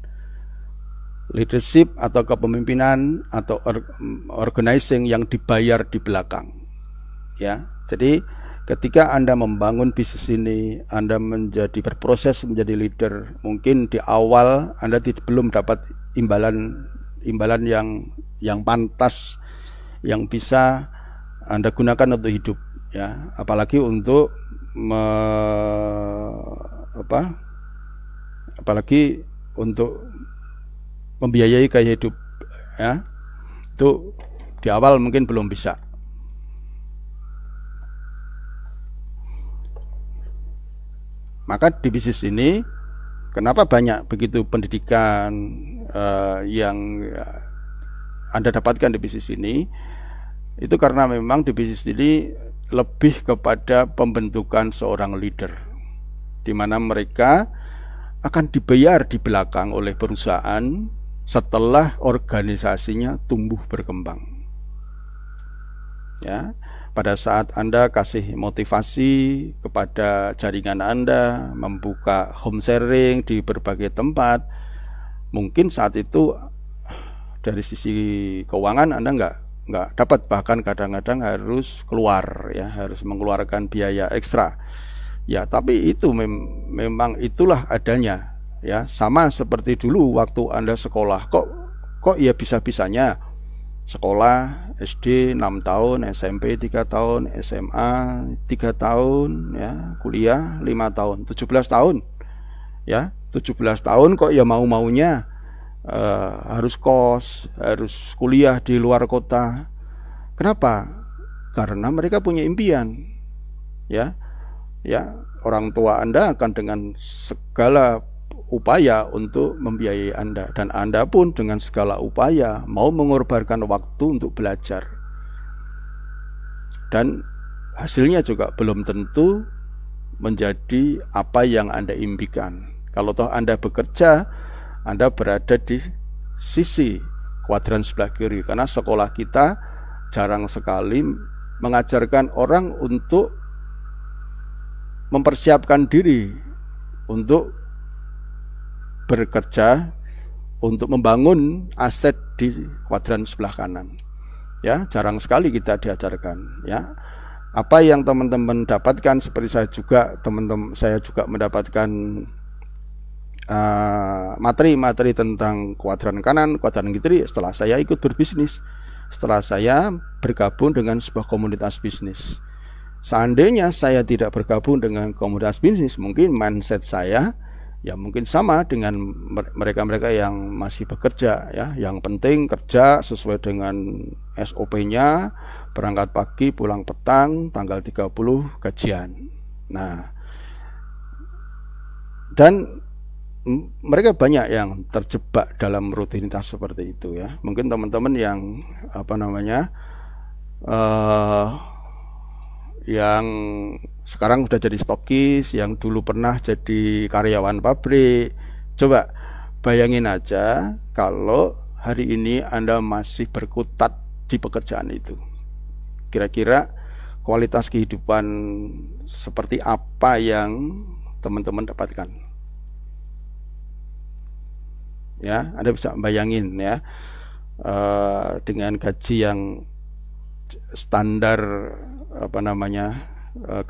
[SPEAKER 1] Leadership atau kepemimpinan atau organizing yang dibayar di belakang. Ya, jadi ketika Anda membangun bisnis ini, Anda berproses menjadi leader. Mungkin di awal Anda belum dapat imbalan yang pantas, yang bisa Anda gunakan untuk hidup, ya. Apalagi untuk membiayai gaya hidup, ya. Itu di awal mungkin belum bisa. Maka di bisnis ini, kenapa banyak begitu pendidikan yang Anda dapatkan di bisnis ini? Itu karena memang di bisnis ini lebih kepada pembentukan seorang leader, di mana mereka akan dibayar di belakang oleh perusahaan setelah organisasinya tumbuh berkembang. Ya. Pada saat Anda kasih motivasi kepada jaringan Anda, membuka home sharing di berbagai tempat, mungkin saat itu dari sisi keuangan Anda nggak dapat, bahkan kadang-kadang harus keluar, ya, harus mengeluarkan biaya ekstra. Ya, tapi itu memang itulah adanya, ya. Sama seperti dulu waktu Anda sekolah, kok ya bisa-bisanya sekolah SD 6 tahun, SMP 3 tahun, SMA 3 tahun, ya, kuliah 5 tahun, 17 tahun, ya, 17 tahun kok ya mau-maunya harus kos, harus kuliah di luar kota. Kenapa? Karena mereka punya impian, ya, orang tua Anda akan dengan segala upaya untuk membiayai Anda, dan Anda pun dengan segala upaya mau mengorbankan waktu untuk belajar, dan hasilnya juga belum tentu menjadi apa yang Anda impikan. Kalau toh Anda bekerja, Anda berada di sisi kuadran sebelah kiri, karena sekolah kita jarang sekali mengajarkan orang untuk mempersiapkan diri untuk bekerja, untuk membangun aset di kuadran sebelah kanan. Ya, jarang sekali kita diajarkan, ya. Apa yang teman-teman dapatkan, seperti saya juga mendapatkan materi-materi tentang kuadran kanan, kuadran kiri setelah saya ikut berbisnis, setelah saya bergabung dengan sebuah komunitas bisnis. Seandainya saya tidak bergabung dengan komunitas bisnis, mungkin mindset saya ya mungkin sama dengan mereka-mereka yang masih bekerja ya. Yang penting kerja sesuai dengan SOP-nya, berangkat pagi, pulang petang, tanggal 30 gajian. Nah, dan mereka banyak yang terjebak dalam rutinitas seperti itu ya. Mungkin teman-teman yang yang sekarang sudah jadi stokis, yang dulu pernah jadi karyawan pabrik, coba bayangin aja kalau hari ini Anda masih berkutat di pekerjaan itu. Kira-kira kualitas kehidupan seperti apa yang teman-teman dapatkan? Ya, Anda bisa bayangin ya, dengan gaji yang standar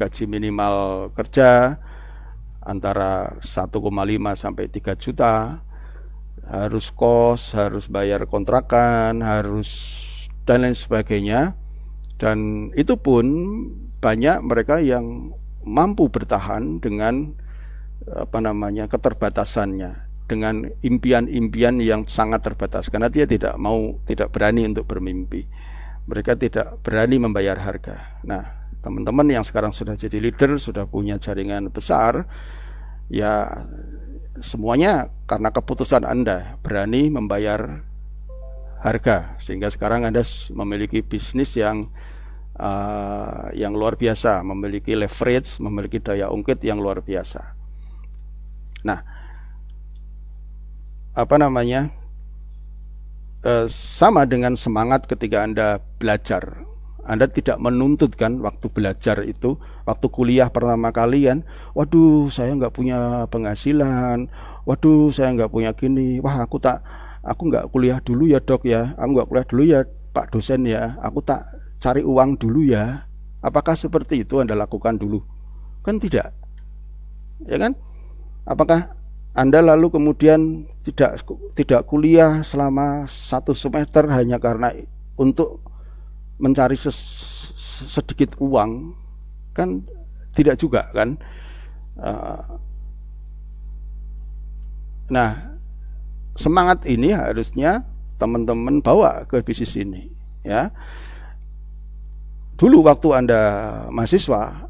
[SPEAKER 1] gaji minimal kerja antara 1,5 sampai 3 juta, harus kos, harus bayar kontrakan, harus dan lain sebagainya. Dan itu pun banyak mereka yang mampu bertahan dengan keterbatasannya, dengan impian-impian yang sangat terbatas, karena dia tidak berani untuk bermimpi. Mereka tidak berani membayar harga. Nah, teman-teman yang sekarang sudah jadi leader, sudah punya jaringan besar, ya semuanya karena keputusan Anda berani membayar harga, sehingga sekarang Anda memiliki bisnis yang luar biasa, memiliki leverage, memiliki daya ungkit yang luar biasa. Nah, sama dengan semangat ketika Anda belajar. Anda tidak menuntut kan waktu belajar itu, waktu kuliah pertama kali kan, waduh saya nggak punya penghasilan, waduh saya nggak punya gini, wah aku nggak kuliah dulu ya dok ya, aku nggak kuliah dulu ya pak dosen ya, aku tak cari uang dulu ya. Apakah seperti itu Anda lakukan dulu? Kan tidak, ya kan? Apakah Anda lalu kemudian tidak kuliah selama 1 semester hanya karena untuk mencari sedikit uang? Kan tidak juga kan? Nah, semangat ini harusnya teman-teman bawa ke bisnis ini ya. Dulu waktu Anda mahasiswa,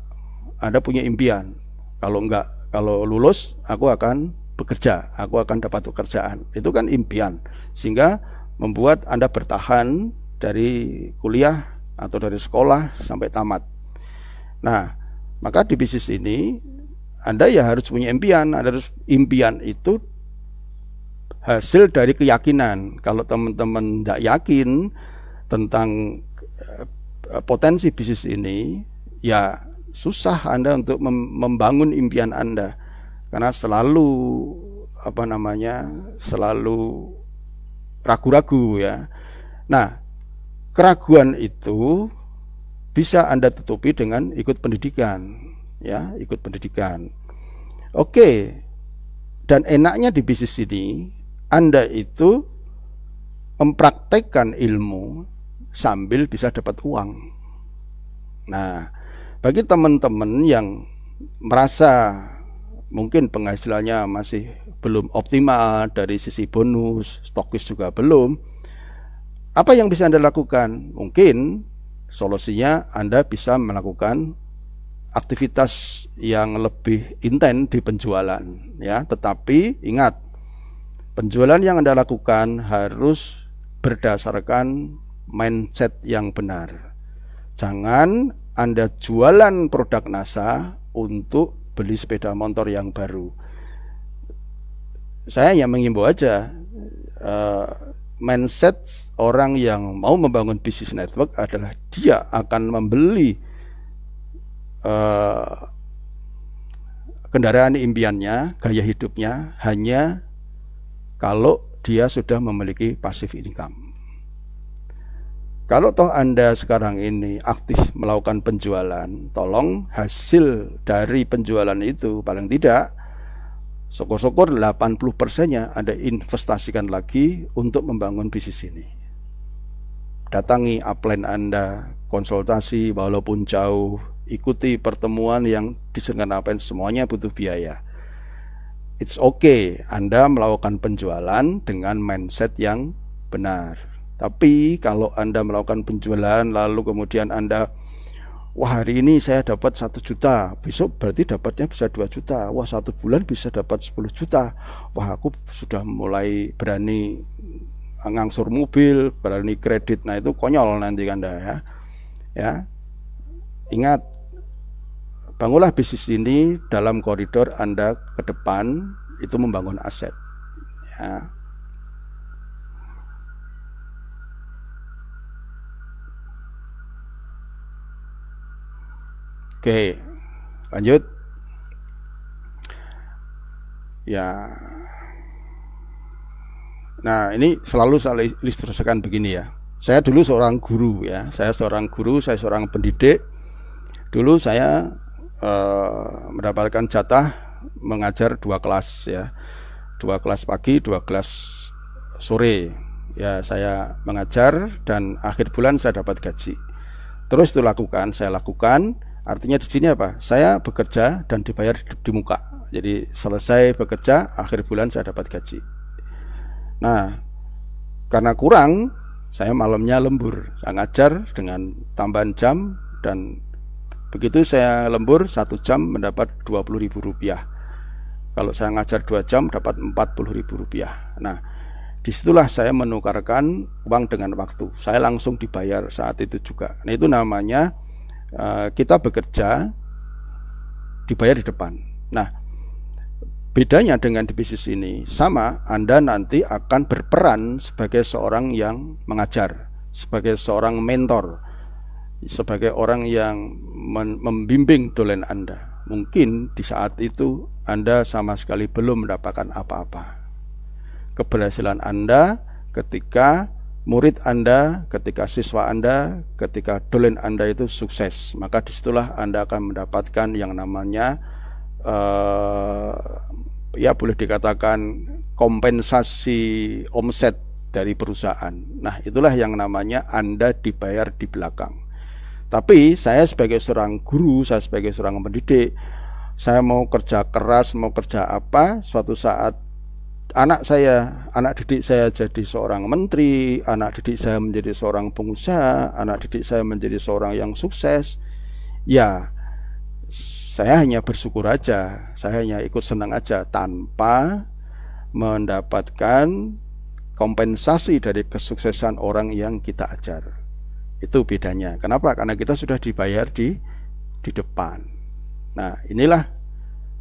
[SPEAKER 1] Anda punya impian, kalau lulus aku akan bekerja, aku akan dapat pekerjaan. Itu kan impian, sehingga membuat Anda bertahan dari kuliah atau dari sekolah sampai tamat. Nah, maka di bisnis ini Anda ya harus punya impian. Impian itu hasil dari keyakinan. Kalau teman-teman tidak yakin tentang potensi bisnis ini, ya susah Anda untuk membangun impian Anda, karena selalu selalu ragu-ragu ya. Nah, keraguan itu bisa Anda tutupi dengan ikut pendidikan ya, ikut pendidikan. Oke. Dan enaknya di bisnis ini Anda itu mempraktekkan ilmu sambil bisa dapat uang. Nah, bagi teman-teman yang merasa mungkin penghasilannya masih belum optimal dari sisi bonus, stokis juga belum, apa yang bisa Anda lakukan? Mungkin solusinya Anda bisa melakukan aktivitas yang lebih intens di penjualan ya. Tetapi ingat, penjualan yang Anda lakukan harus berdasarkan mindset yang benar. Jangan Anda jualan produk NASA untuk beli sepeda motor yang baru. Saya yang mengimbau aja, mindset orang yang mau membangun bisnis network adalah dia akan membeli kendaraan impiannya, gaya hidupnya hanya kalau dia sudah memiliki passive income. Kalau toh Anda sekarang ini aktif melakukan penjualan, tolong hasil dari penjualan itu paling tidak syukur-syukur 80%-nya Anda investasikan lagi untuk membangun bisnis ini. datangi upline Anda, konsultasi walaupun jauh, ikuti pertemuan yang diselenggarakan upline, semuanya butuh biaya. It's okay Anda melakukan penjualan dengan mindset yang benar. Tapi kalau Anda melakukan penjualan lalu kemudian Anda, wah hari ini saya dapat 1 juta, besok berarti dapatnya bisa 2 juta, wah 1 bulan bisa dapat 10 juta, wah aku sudah mulai berani ngangsur mobil, berani kredit. Nah itu konyol nanti Anda ya. Ingat, bangunlah bisnis ini dalam koridor Anda ke depan itu membangun aset ya. Oke, lanjut ya. Nah ini selalu saya ilustrasikan begini ya. Saya dulu seorang guru ya. Saya seorang guru, saya seorang pendidik. Dulu saya mendapatkan jatah mengajar 2 kelas ya. 2 kelas pagi, 2 kelas sore. Ya saya mengajar dan akhir bulan saya dapat gaji. Terus itu saya lakukan. Artinya di sini apa? Saya bekerja dan dibayar di muka. Jadi selesai bekerja, akhir bulan saya dapat gaji. Nah, karena kurang, saya malamnya lembur. Saya ngajar dengan tambahan jam, dan begitu saya lembur 1 jam mendapat Rp20.000. Kalau saya ngajar 2 jam dapat Rp40.000. Nah, disitulah saya menukarkan uang dengan waktu. Saya langsung dibayar saat itu juga. Nah, itu namanya kita bekerja dibayar di depan. Nah, bedanya dengan di bisnis ini sama, Anda nanti akan berperan sebagai seorang yang mengajar, sebagai seorang mentor, sebagai orang yang membimbing dolen Anda. Mungkin di saat itu Anda sama sekali belum mendapatkan apa-apa. Keberhasilan Anda ketika murid Anda, ketika siswa Anda, ketika dolen Anda itu sukses, maka disitulah Anda akan mendapatkan yang namanya ya boleh dikatakan kompensasi omset dari perusahaan. Nah itulah yang namanya Anda dibayar di belakang. Tapi saya sebagai seorang guru, saya sebagai seorang pendidik, saya mau kerja keras, mau kerja apa, suatu saat anak didik saya jadi seorang menteri, anak didik saya menjadi seorang pengusaha, anak didik saya menjadi seorang yang sukses, ya saya hanya bersyukur aja, saya hanya ikut senang aja tanpa mendapatkan kompensasi dari kesuksesan orang yang kita ajar. Itu bedanya. Kenapa? Karena kita sudah dibayar di depan. Nah, inilah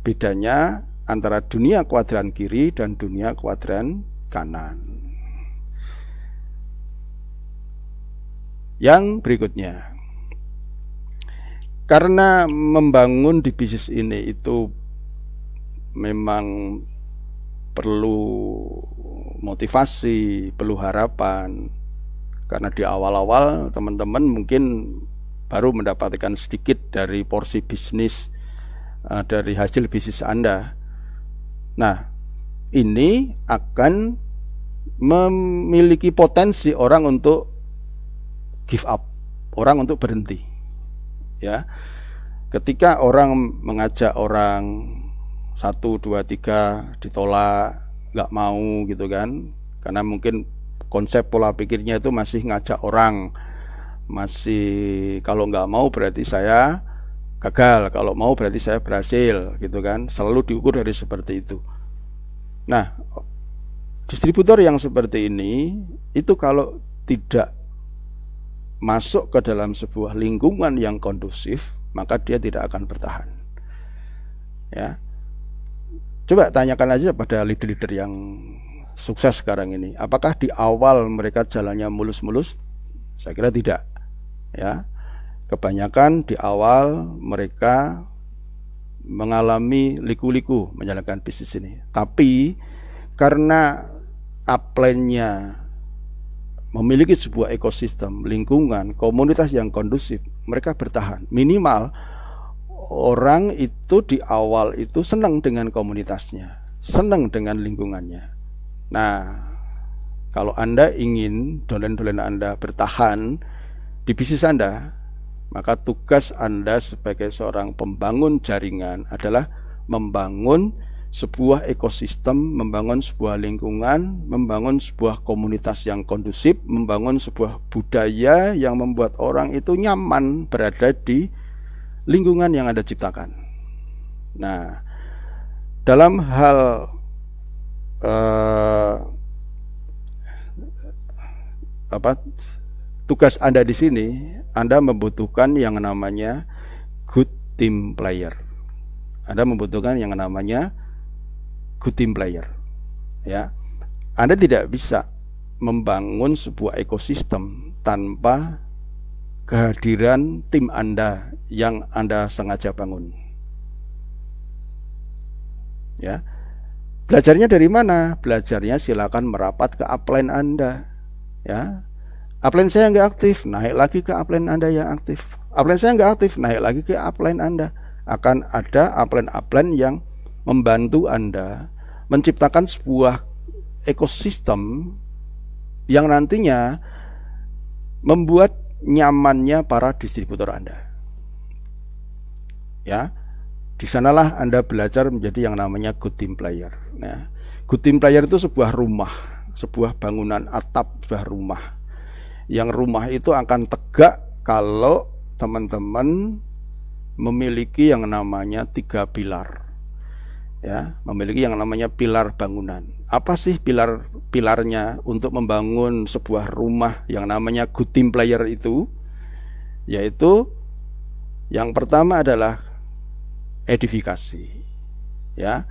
[SPEAKER 1] bedanya antara dunia kuadran kiri dan dunia kuadran kanan. Yang berikutnya, karena membangun di bisnis ini itu memang perlu motivasi, perlu harapan. Karena di awal-awal teman-teman mungkin baru mendapatkan sedikit dari porsi bisnis, dari hasil bisnis Anda. Nah, ini akan memiliki potensi orang untuk give up, orang untuk berhenti. Ya, ketika orang mengajak orang 1, 2, 3 ditolak, nggak mau gitu kan, karena mungkin konsep pola pikirnya itu masih ngajak orang, masih kalau nggak mau berarti saya gagal, kalau mau berarti saya berhasil gitu kan, selalu diukur dari seperti itu. Nah, distributor yang seperti ini itu kalau tidak masuk ke dalam sebuah lingkungan yang kondusif, maka dia tidak akan bertahan. Ya, coba tanyakan aja pada leader-leader yang sukses sekarang ini, apakah di awal mereka jalannya mulus-mulus? Saya kira tidak. Ya, kebanyakan di awal mereka mengalami liku-liku menjalankan bisnis ini. Tapi karena upline-nya memiliki sebuah ekosistem, lingkungan, komunitas yang kondusif, mereka bertahan. Minimal orang itu di awal itu senang dengan komunitasnya, senang dengan lingkungannya. Nah, Kalau Anda ingin dolen-dolen Anda bertahan di bisnis Anda, maka tugas Anda sebagai seorang pembangun jaringan adalah membangun sebuah ekosistem, membangun sebuah lingkungan, membangun sebuah komunitas yang kondusif, membangun sebuah budaya yang membuat orang itu nyaman berada di lingkungan yang Anda ciptakan. Nah, dalam hal tugas Anda di sini, Anda membutuhkan yang namanya good team player. Anda membutuhkan yang namanya good team player. Ya, Anda tidak bisa membangun sebuah ekosistem tanpa kehadiran tim Anda yang Anda sengaja bangun. Ya, belajarnya dari mana? Belajarnya silakan merapat ke upline Anda. Ya, upline saya nggak aktif, naik lagi ke upline Anda yang aktif. Upline saya nggak aktif, naik lagi ke upline Anda. Akan ada upline-upline yang membantu Anda menciptakan sebuah ekosistem yang nantinya membuat nyamannya para distributor Anda. Ya, di sanalah Anda belajar menjadi yang namanya good team player. Nah, good team player itu sebuah rumah, sebuah bangunan atap, sebuah rumah. Yang rumah itu akan tegak kalau teman-teman memiliki yang namanya 3 pilar. Ya, memiliki yang namanya pilar bangunan. Apa sih pilarnya untuk membangun sebuah rumah yang namanya good team player itu? Yaitu yang pertama adalah edifikasi. Ya,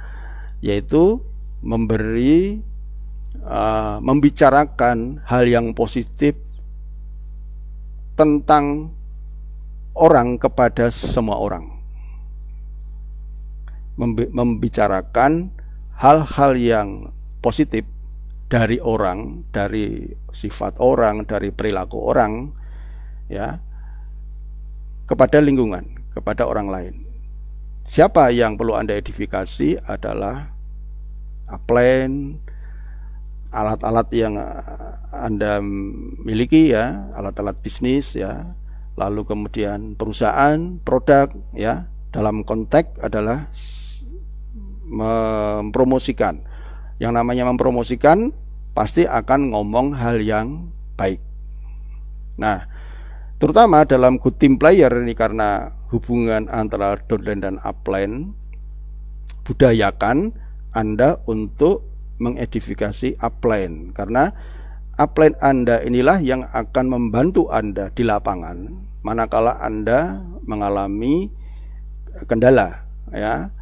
[SPEAKER 1] yaitu membicarakan hal yang positif tentang orang kepada semua orang. Membicarakan hal-hal yang positif dari orang, dari sifat orang, dari perilaku orang, ya, kepada lingkungan, kepada orang lain. Siapa yang perlu Anda edifikasi adalah upline, alat-alat yang Anda miliki, ya, alat-alat bisnis, ya, lalu kemudian perusahaan, produk, ya, dalam konteks adalah mempromosikan. Yang namanya mempromosikan pasti akan ngomong hal yang baik. Nah, terutama dalam good team player ini, karena hubungan antara downline dan upline, budayakan Anda untuk mengedifikasi upline, karena upline Anda inilah yang akan membantu Anda di lapangan manakala Anda mengalami kendala, ya.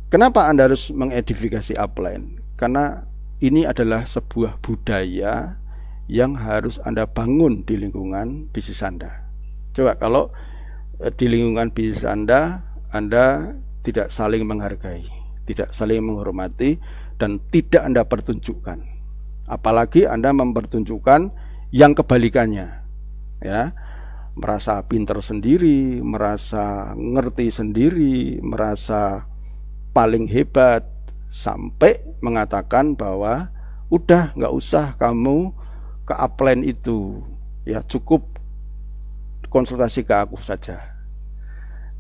[SPEAKER 1] Kenapa Anda harus mengedifikasi upline? Karena ini adalah sebuah budaya yang harus Anda bangun di lingkungan bisnis Anda. Coba kalau di lingkungan bisnis Anda tidak saling menghargai, tidak saling menghormati, dan tidak Anda pertunjukkan. Apalagi Anda mempertunjukkan yang kebalikannya, ya. Merasa pinter sendiri, merasa ngerti sendiri, merasa paling hebat, sampai mengatakan bahwa udah nggak usah kamu ke upline itu, ya, cukup konsultasi ke aku saja.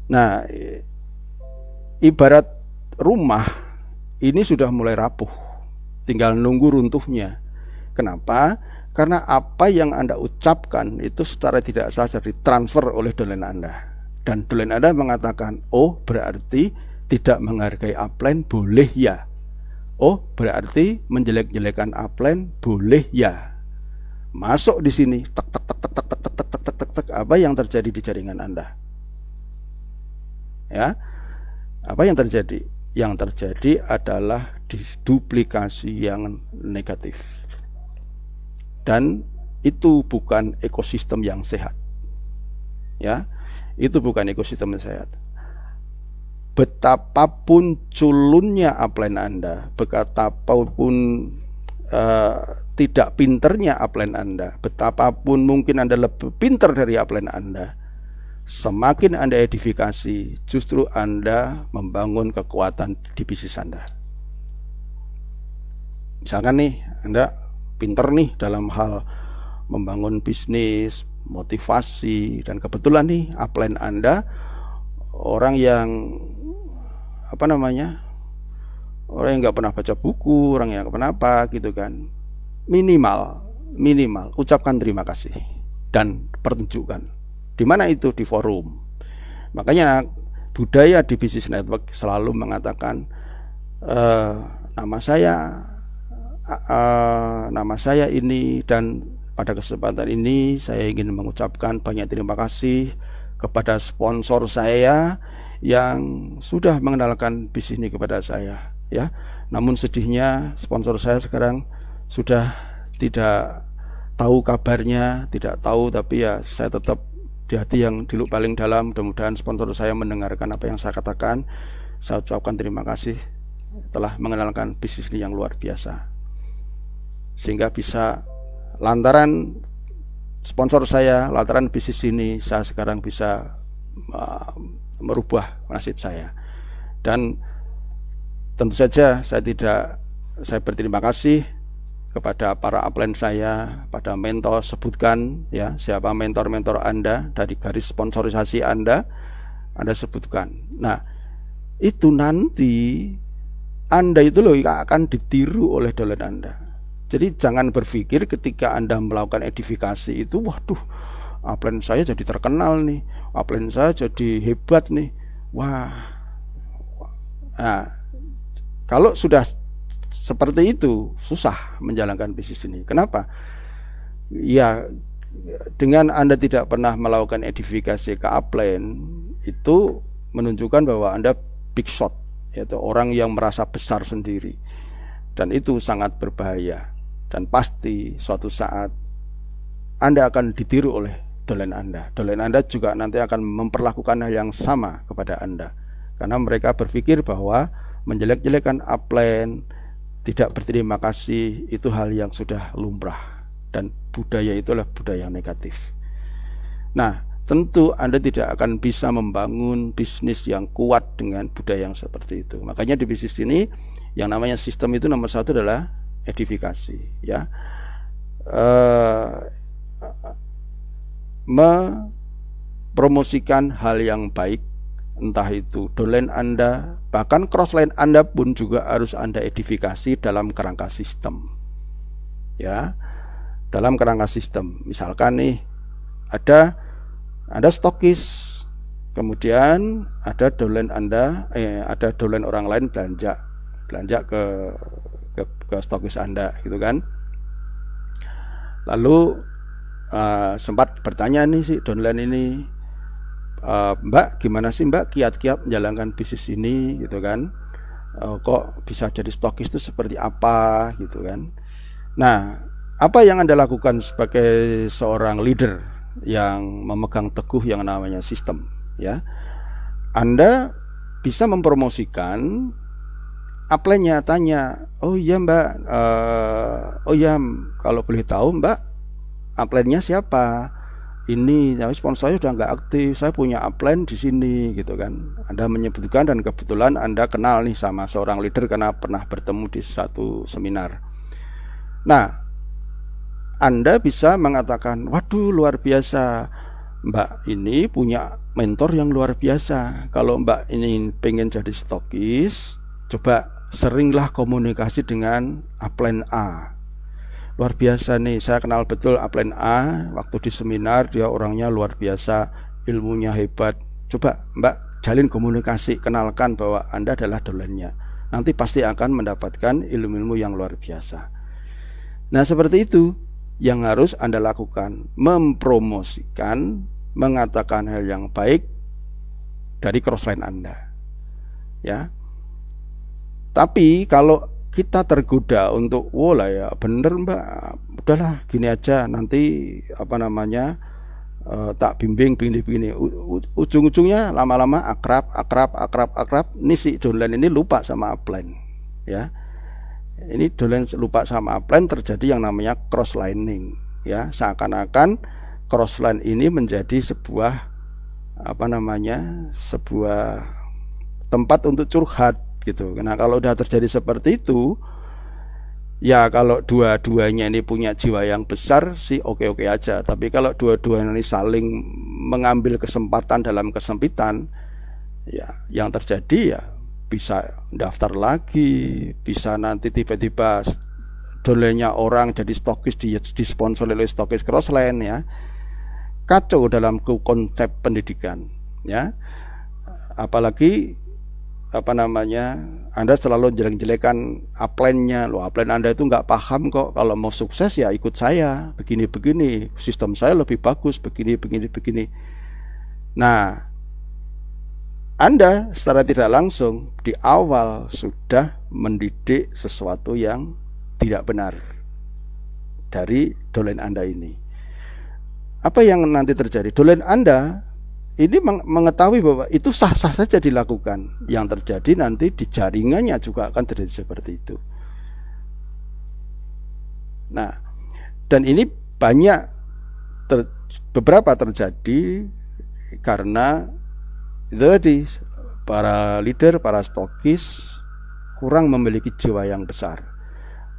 [SPEAKER 1] Nah, ibarat rumah ini sudah mulai rapuh, tinggal nunggu runtuhnya. Kenapa? Karena apa yang Anda ucapkan itu secara tidak sadar ditransfer oleh dolen Anda, dan dolen Anda mengatakan, oh berarti tidak menghargai upline boleh ya, oh berarti menjelek-jelekan upline boleh ya. Masuk di sini, tek tek tek tek tek tek tek tek tek tek, apa yang terjadi di jaringan Anda? Ya, apa yang terjadi? Yang terjadi adalah duplikasi yang negatif, dan itu bukan ekosistem yang sehat. Ya, itu bukan ekosistem yang sehat. Betapapun culunnya upline Anda, betapapun tidak pinternya upline Anda, betapapun mungkin Anda lebih pinter dari upline Anda, semakin Anda edifikasi, justru Anda membangun kekuatan di bisnis Anda. Misalkan nih Anda pinter nih dalam hal membangun bisnis, motivasi, dan kebetulan nih upline Anda orang yang orang yang nggak pernah baca buku, orang yang kenapa gitu kan. Minimal ucapkan terima kasih dan pertunjukkan. Di mana itu? Di forum. Makanya budaya di Business Network selalu mengatakan nama saya ini, dan pada kesempatan ini saya ingin mengucapkan banyak terima kasih kepada sponsor saya yang sudah mengenalkan bisnis ini kepada saya, ya. Namun sedihnya sponsor saya sekarang sudah tidak tahu kabarnya, tapi ya saya tetap di hati yang di lubuk paling dalam, mudah-mudahan sponsor saya mendengarkan apa yang saya katakan. Saya ucapkan terima kasih telah mengenalkan bisnis ini yang luar biasa, sehingga bisa lantaran sponsor saya, lantaran bisnis ini, saya sekarang bisa merubah nasib saya. Dan tentu saja saya berterima kasih kepada para upline saya, pada mentor. Sebutkan ya siapa mentor-mentor Anda dari garis sponsorisasi Anda sebutkan. Nah, itu nanti Anda itu loh akan ditiru oleh dolen Anda. Jadi jangan berpikir ketika Anda melakukan edifikasi itu, waduh, upline saya jadi terkenal nih, upline saya jadi hebat nih. Wah. Nah, kalau sudah seperti itu, susah menjalankan bisnis ini. Kenapa? Ya, dengan Anda tidak pernah melakukan edifikasi ke upline, itu menunjukkan bahwa Anda big shot, yaitu orang yang merasa besar sendiri. Dan itu sangat berbahaya. Dan pasti suatu saat Anda akan ditiru oleh dolen Anda. Dolen Anda juga nanti akan memperlakukan hal yang sama kepada Anda, karena mereka berpikir bahwa menjelek-jelekan upline, tidak berterima kasih, itu hal yang sudah lumrah, dan budaya itulah budaya negatif. Nah, tentu Anda tidak akan bisa membangun bisnis yang kuat dengan budaya yang seperti itu. Makanya di bisnis ini yang namanya sistem itu nomor satu adalah edifikasi, ya. Mempromosikan hal yang baik, entah itu dolen Anda, bahkan crossline Anda pun juga harus Anda edifikasi dalam kerangka sistem, ya. Dalam kerangka sistem, misalkan nih ada stokis, kemudian ada dolen Anda, ada dolen orang lain belanja ke stokis Anda, gitu kan. Lalu sempat bertanya nih si dolen ini, Mbak, gimana sih Mbak kiat-kiat menjalankan bisnis ini, gitu kan. Kok bisa jadi stokis itu seperti apa, gitu kan. Nah, apa yang Anda lakukan sebagai seorang leader yang memegang teguh yang namanya sistem, ya? Anda bisa mempromosikan upline-nya, tanya, oh iya Mbak, oh iya, kalau boleh tahu Mbak, upline-nya siapa? Ini, tapi sponsor saya udah nggak aktif, saya punya upline di sini, gitu kan. Anda menyebutkan, dan kebetulan Anda kenal nih sama seorang leader karena pernah bertemu di satu seminar. Nah, Anda bisa mengatakan, waduh, luar biasa, Mbak ini punya mentor yang luar biasa. Kalau Mbak ini pengen jadi stokis, coba seringlah komunikasi dengan upline A. Luar biasa nih, saya kenal betul upline A. Waktu di seminar dia orangnya luar biasa, ilmunya hebat. Coba Mbak jalin komunikasi, kenalkan bahwa Anda adalah dolennya. Nanti pasti akan mendapatkan ilmu-ilmu yang luar biasa. Nah, seperti itu yang harus Anda lakukan, mempromosikan, mengatakan hal yang baik dari crossline Anda, ya. Tapi kalau kita tergoda untuk, lah ya bener Mbak, udahlah gini aja, nanti tak bimbing begini. Ujung-ujungnya lama-lama akrab. Nih si dolen ini lupa sama upline, ya. Ini dolen lupa sama upline, terjadi yang namanya crosslining, ya. Seakan-akan crossline ini menjadi sebuah sebuah tempat untuk curhat, gitu. Nah, kalau udah terjadi seperti itu, Ya kalau dua-duanya ini punya jiwa yang besar sih oke-oke aja. Tapi kalau dua-duanya ini saling mengambil kesempatan dalam kesempitan, ya yang terjadi ya bisa daftar lagi, bisa nanti tiba-tiba dolarnya orang jadi stokis disponsori oleh stokis crossline ya. Kacau dalam konsep pendidikan ya. Apalagi Anda selalu jelek-jelekan upline-nya. Loh, upline Anda itu nggak paham kok. Kalau mau sukses ya ikut saya, begini-begini, sistem saya lebih bagus, begini. Nah, Anda secara tidak langsung di awal sudah mendidik sesuatu yang tidak benar dari dolen Anda ini. Apa yang nanti terjadi? Dolen Anda ini mengetahui bahwa itu sah-sah saja dilakukan. Yang terjadi nanti di jaringannya juga akan terjadi seperti itu. Nah, dan ini beberapa terjadi karena itu tadi para leader, para stokis kurang memiliki jiwa yang besar.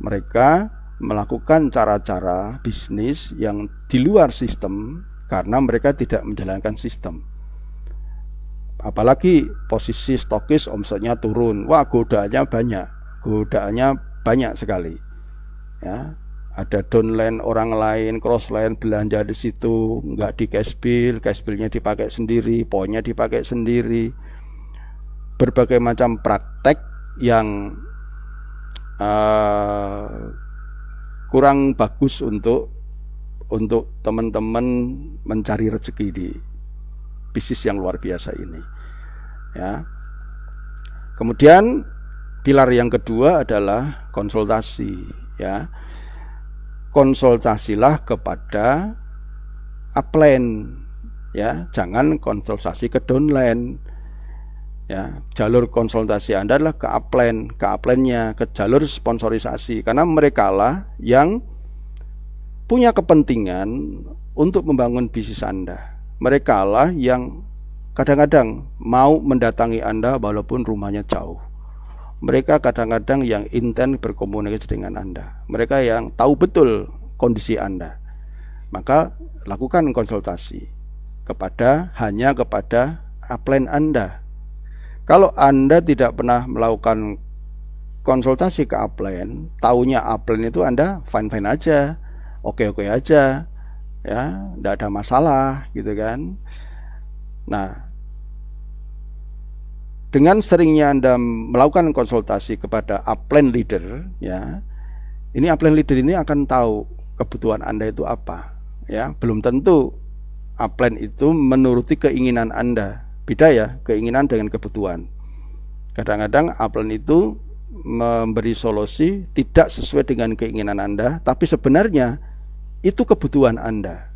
[SPEAKER 1] Mereka melakukan cara-cara bisnis yang di luar sistem karena mereka tidak menjalankan sistem. Apalagi posisi stokis omsetnya turun, wah godaannya banyak sekali. Ya, ada downline orang lain, crossline belanja di situ, nggak di cash billnya dipakai sendiri, poinnya dipakai sendiri. Berbagai macam praktek yang kurang bagus untuk teman-teman mencari rezeki di bisnis yang luar biasa ini ya. Kemudian pilar yang kedua adalah konsultasi ya. Konsultasilah kepada upline ya, jangan konsultasi ke downline ya. Jalur konsultasi Anda adalah ke upline-nya, ke jalur sponsorisasi, karena mereka lah yang punya kepentingan untuk membangun bisnis Anda. Mereka lah yang kadang-kadang mau mendatangi Anda walaupun rumahnya jauh. Mereka kadang-kadang yang intens berkomunikasi dengan Anda. Mereka yang tahu betul kondisi Anda. Maka lakukan konsultasi hanya kepada upline Anda. Kalau Anda tidak pernah melakukan konsultasi ke upline, taunya upline itu Anda fine-fine aja, oke-oke aja ya, tidak ada masalah gitu kan. Nah, dengan seringnya Anda melakukan konsultasi kepada upline leader ya, ini upline leader ini akan tahu kebutuhan Anda itu apa ya. Belum tentu upline itu menuruti keinginan Anda, beda ya, keinginan dengan kebutuhan. Kadang-kadang upline itu memberi solusi tidak sesuai dengan keinginan Anda, tapi sebenarnya itu kebutuhan Anda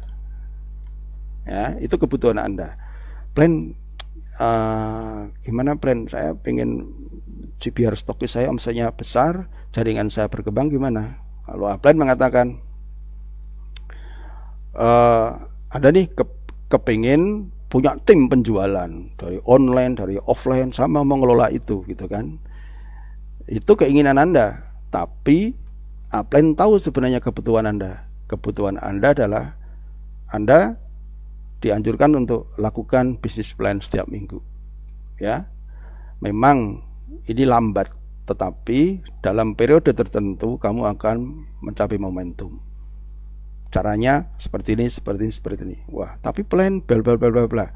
[SPEAKER 1] ya, itu kebutuhan Anda. Plan gimana plan, saya pengen biar stokis saya omsetnya besar, jaringan saya berkembang, gimana? Kalau upline mengatakan ada nih kepingin punya tim penjualan dari online, dari offline, sama mengelola itu gitu kan. Itu keinginan Anda, tapi upline tahu sebenarnya kebutuhan Anda. Kebutuhan Anda adalah Anda dianjurkan untuk lakukan bisnis plan setiap minggu ya. Memang ini lambat, tetapi dalam periode tertentu kamu akan mencapai momentum. Caranya seperti ini. Wah, tapi plan bla bla bla bla.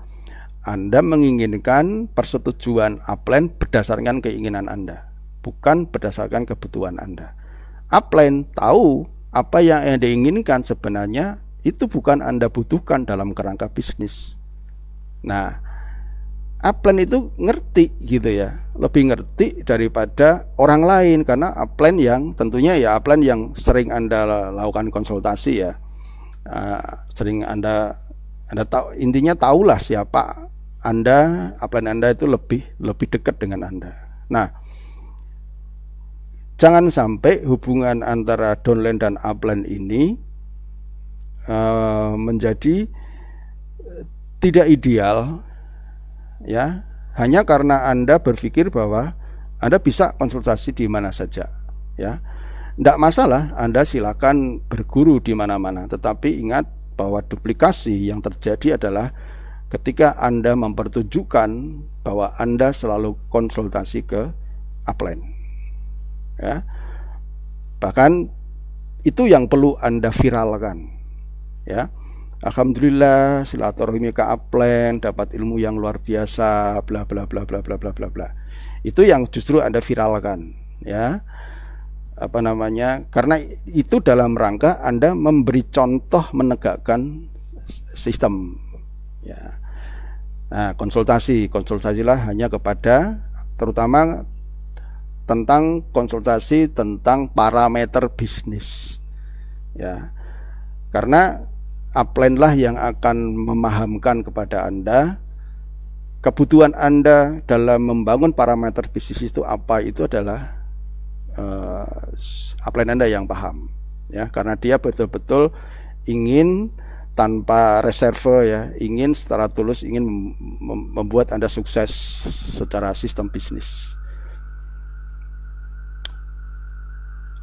[SPEAKER 1] Anda menginginkan persetujuan upline berdasarkan keinginan Anda, bukan berdasarkan kebutuhan Anda. Upline tahu apa yang Anda inginkan sebenarnya itu bukan Anda butuhkan dalam kerangka bisnis. Nah, upline itu ngerti gitu ya, lebih ngerti daripada orang lain, karena upline yang tentunya ya upline yang sering Anda lakukan konsultasi ya, sering Anda tahu, intinya tahulah siapa Anda, upline Anda itu lebih dekat dengan Anda. Nah, jangan sampai hubungan antara downline dan upline ini menjadi tidak ideal ya, hanya karena Anda berpikir bahwa Anda bisa konsultasi di mana saja ya. Tidak masalah, Anda silakan berguru di mana-mana, tetapi ingat bahwa duplikasi yang terjadi adalah ketika Anda mempertunjukkan bahwa Anda selalu konsultasi ke upline, ya. Bahkan itu yang perlu Anda viralkan, ya. Alhamdulillah silaturahmi ke upline, dapat ilmu yang luar biasa, bla bla bla bla bla bla bla bla. Itu yang justru Anda viralkan, ya. Apa namanya? Karena itu dalam rangka Anda memberi contoh menegakkan sistem, ya. Nah, konsultasilah hanya kepada, terutama tentang konsultasi tentang parameter bisnis, ya. Karena upline lah yang akan memahamkan kepada Anda kebutuhan Anda dalam membangun parameter bisnis itu apa, itu adalah upline Anda yang paham, ya, karena dia betul-betul ingin tanpa reserve, ya, ingin secara tulus ingin membuat Anda sukses secara sistem bisnis.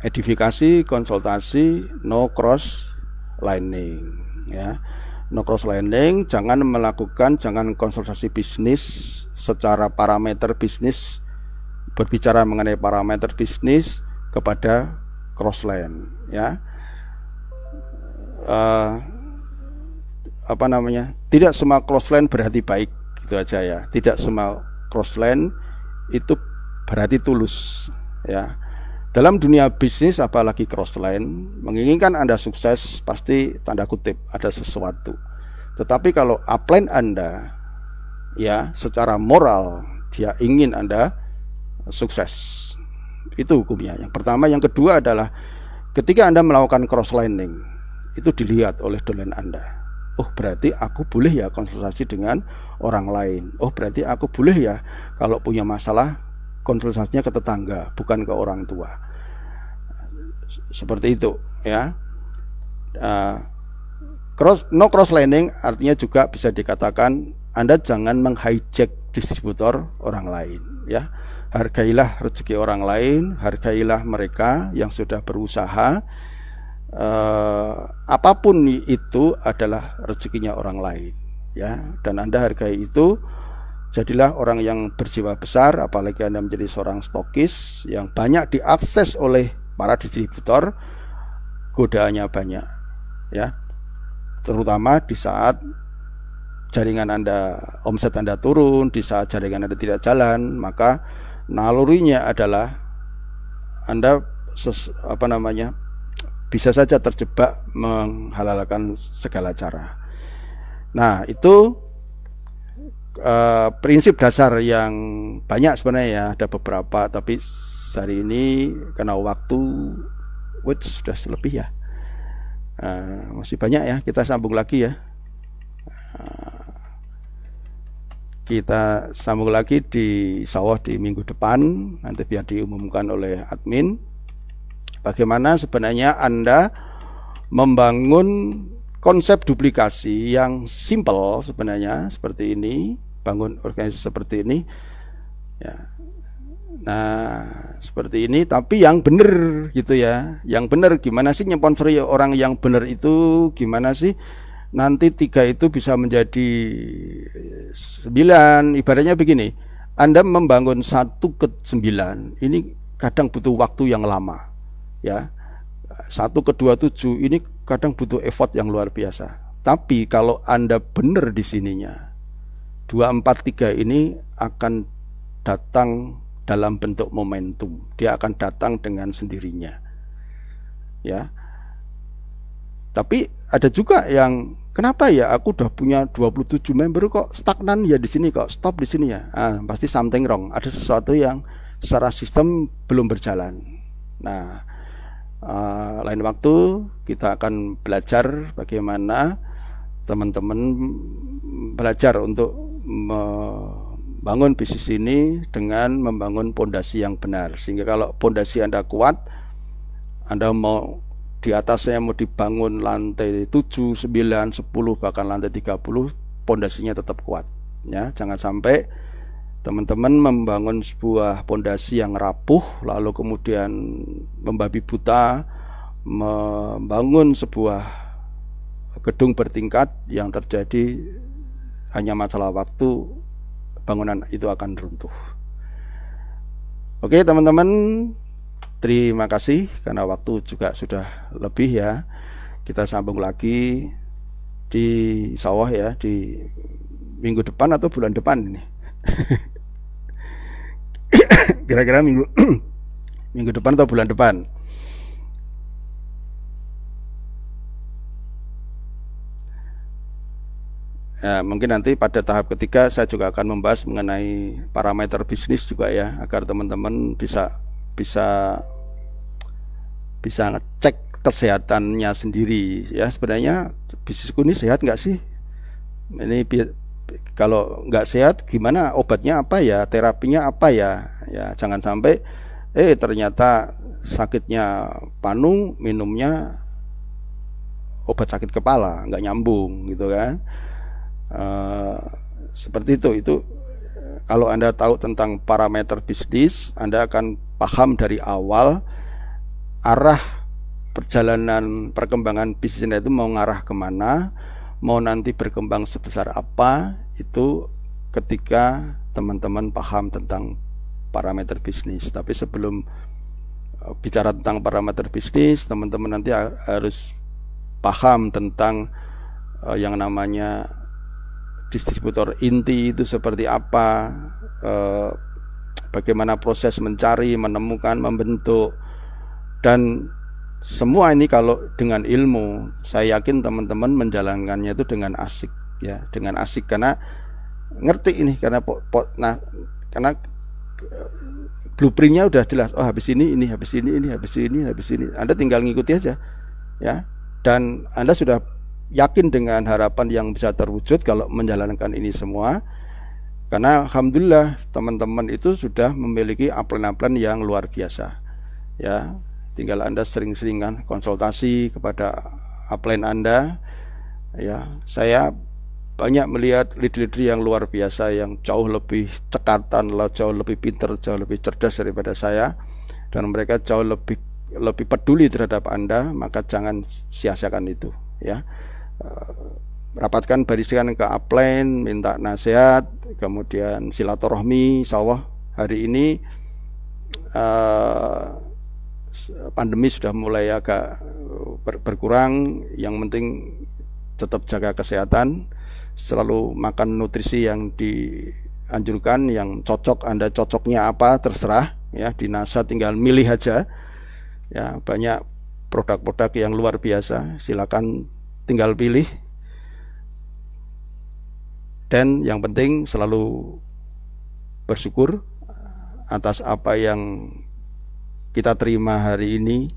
[SPEAKER 1] Edifikasi, konsultasi, no cross lining, ya. No cross lining, jangan konsultasi bisnis secara parameter bisnis, berbicara mengenai parameter bisnis kepada crossline, ya. Apa namanya? Tidak semua crossline berarti baik, gitu aja, ya. Tidak semua crossline itu berarti tulus, ya. Dalam dunia bisnis apalagi crossline, menginginkan Anda sukses pasti tanda kutip ada sesuatu. Tetapi kalau upline Anda, ya, secara moral dia ingin Anda sukses, itu hukumnya. Yang pertama. Yang kedua adalah ketika Anda melakukan crosslining, itu dilihat oleh dolen Anda. Oh, berarti aku boleh ya konsultasi dengan orang lain. Oh, berarti aku boleh ya kalau punya masalah konsultasinya ke tetangga, bukan ke orang tua. Seperti itu, ya. No crosslining artinya juga bisa dikatakan Anda jangan menghijack distributor orang lain, ya. Hargailah rezeki orang lain, hargailah mereka yang sudah berusaha. Apapun itu adalah rezekinya orang lain, ya. Dan Anda hargai itu. Jadilah orang yang berjiwa besar, apalagi Anda menjadi seorang stokis yang banyak diakses oleh para distributor. Godaannya banyak, ya. Terutama di saat jaringan Anda, omset Anda turun, di saat jaringan Anda tidak jalan, maka nalurinya adalah Anda bisa saja terjebak menghalalkan segala cara. Nah, itu prinsip dasar yang banyak sebenarnya, ya. Ada beberapa, tapi hari ini karena waktu sudah lebih, ya. Masih banyak, ya. Kita sambung lagi, ya. Kita sambung lagi di sawah di minggu depan, nanti biar diumumkan oleh admin bagaimana sebenarnya Anda membangun konsep duplikasi yang simple sebenarnya seperti ini, bangun organisasi seperti ini, ya. Nah, seperti ini tapi yang benar, gitu, ya. Yang benar gimana sih nyponsori orang yang benar itu, gimana sih nanti 3 itu bisa menjadi 9. Ibaratnya begini, Anda membangun 1 ke 9 ini kadang butuh waktu yang lama, ya. 1 ke 27 ini kadang butuh effort yang luar biasa. Tapi kalau Anda benar di sininya, 2, 4, 3 ini akan datang dalam bentuk momentum. Dia akan datang dengan sendirinya, ya. Tapi ada juga yang kenapa ya aku udah punya 27 member kok stagnan ya di sini, kok stop di sini, ya. Pasti something wrong. Ada sesuatu yang secara sistem belum berjalan. Nah, lain waktu kita akan belajar bagaimana teman-teman belajar untuk membangun bisnis ini dengan membangun pondasi yang benar. Sehingga kalau pondasi Anda kuat, Anda mau di atasnya mau dibangun lantai 7, 9, 10, bahkan lantai 30, pondasinya tetap kuat, ya. Jangan sampai teman-teman membangun sebuah pondasi yang rapuh, lalu kemudian membabi buta membangun sebuah gedung bertingkat, yang terjadi hanya masalah waktu, bangunan itu akan runtuh. Oke teman-teman, terima kasih karena waktu juga sudah lebih ya. Kita sambung lagi di sawah ya, di minggu depan atau bulan depan ini. Kira-kira minggu depan atau bulan depan. Ya, mungkin nanti pada tahap ketiga saya juga akan membahas mengenai parameter bisnis juga ya, agar teman-teman bisa ngecek kesehatannya sendiri ya. Sebenarnya bisnisku ini sehat nggak sih? Ini kalau nggak sehat gimana, obatnya apa ya, terapinya apa ya? Ya jangan sampai ternyata sakitnya panu, minumnya obat sakit kepala, nggak nyambung gitu kan. Seperti itu kalau Anda tahu tentang parameter bisnis, Anda akan paham dari awal arah perjalanan perkembangan bisnisnya itu mau ngarah kemana, mau nanti berkembang sebesar apa. Itu ketika teman-teman paham tentang parameter bisnis. Tapi sebelum bicara tentang parameter bisnis, teman-teman nanti harus paham tentang yang namanya distributor inti itu seperti apa, bagaimana proses mencari, menemukan, membentuk, dan semua ini kalau dengan ilmu, saya yakin teman-teman menjalankannya itu dengan asik ya, dengan asik karena ngerti ini, karena blueprintnya udah jelas. Oh habis ini, habis ini, habis ini, habis ini. Anda tinggal ngikuti aja ya, dan Anda sudah yakin dengan harapan yang bisa terwujud kalau menjalankan ini semua. Karena alhamdulillah teman-teman itu sudah memiliki upline-upline yang luar biasa ya. Tinggal Anda sering-seringan konsultasi kepada upline Anda ya. Saya banyak melihat leader-leader yang luar biasa, yang jauh lebih cekatan, jauh lebih pintar, jauh lebih cerdas daripada saya, dan mereka jauh lebih peduli terhadap Anda. Maka jangan sia-siakan itu ya. Rapatkan barisan ke upline, minta nasihat, kemudian silaturahmi. Insyaallah hari ini pandemi sudah mulai agak berkurang. Yang penting tetap jaga kesehatan, selalu makan nutrisi yang dianjurkan, yang cocok. Anda cocoknya apa terserah ya, di NASA tinggal milih aja ya. Banyak produk-produk yang luar biasa, silakan tinggal pilih. Dan yang penting selalu bersyukur atas apa yang kita terima hari ini.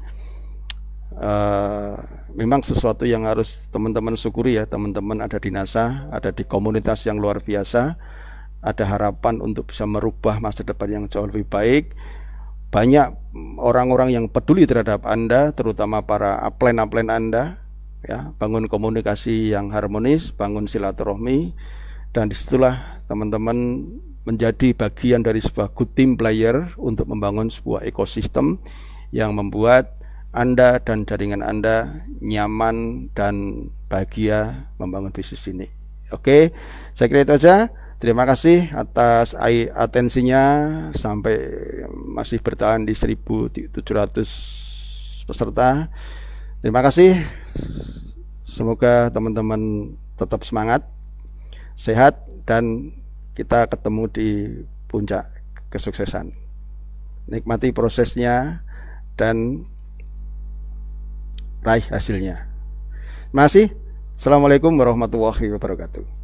[SPEAKER 1] Memang sesuatu yang harus teman-teman syukuri ya. Teman-teman ada di NASA, ada di komunitas yang luar biasa, ada harapan untuk bisa merubah masa depan yang jauh lebih baik. Banyak orang-orang yang peduli terhadap Anda, terutama para upline Anda ya. Bangun komunikasi yang harmonis, bangun silaturahmi, dan disitulah teman-teman menjadi bagian dari sebuah good team player untuk membangun sebuah ekosistem yang membuat Anda dan jaringan Anda nyaman dan bahagia membangun bisnis ini. Oke, saya kira itu aja. Terima kasih atas atensinya, sampai masih bertahan di 1.700 peserta. Terima kasih. Semoga teman-teman tetap semangat, sehat, dan kita ketemu di puncak kesuksesan. Nikmati prosesnya dan raih hasilnya. Terima kasih. Assalamualaikum warahmatullahi wabarakatuh.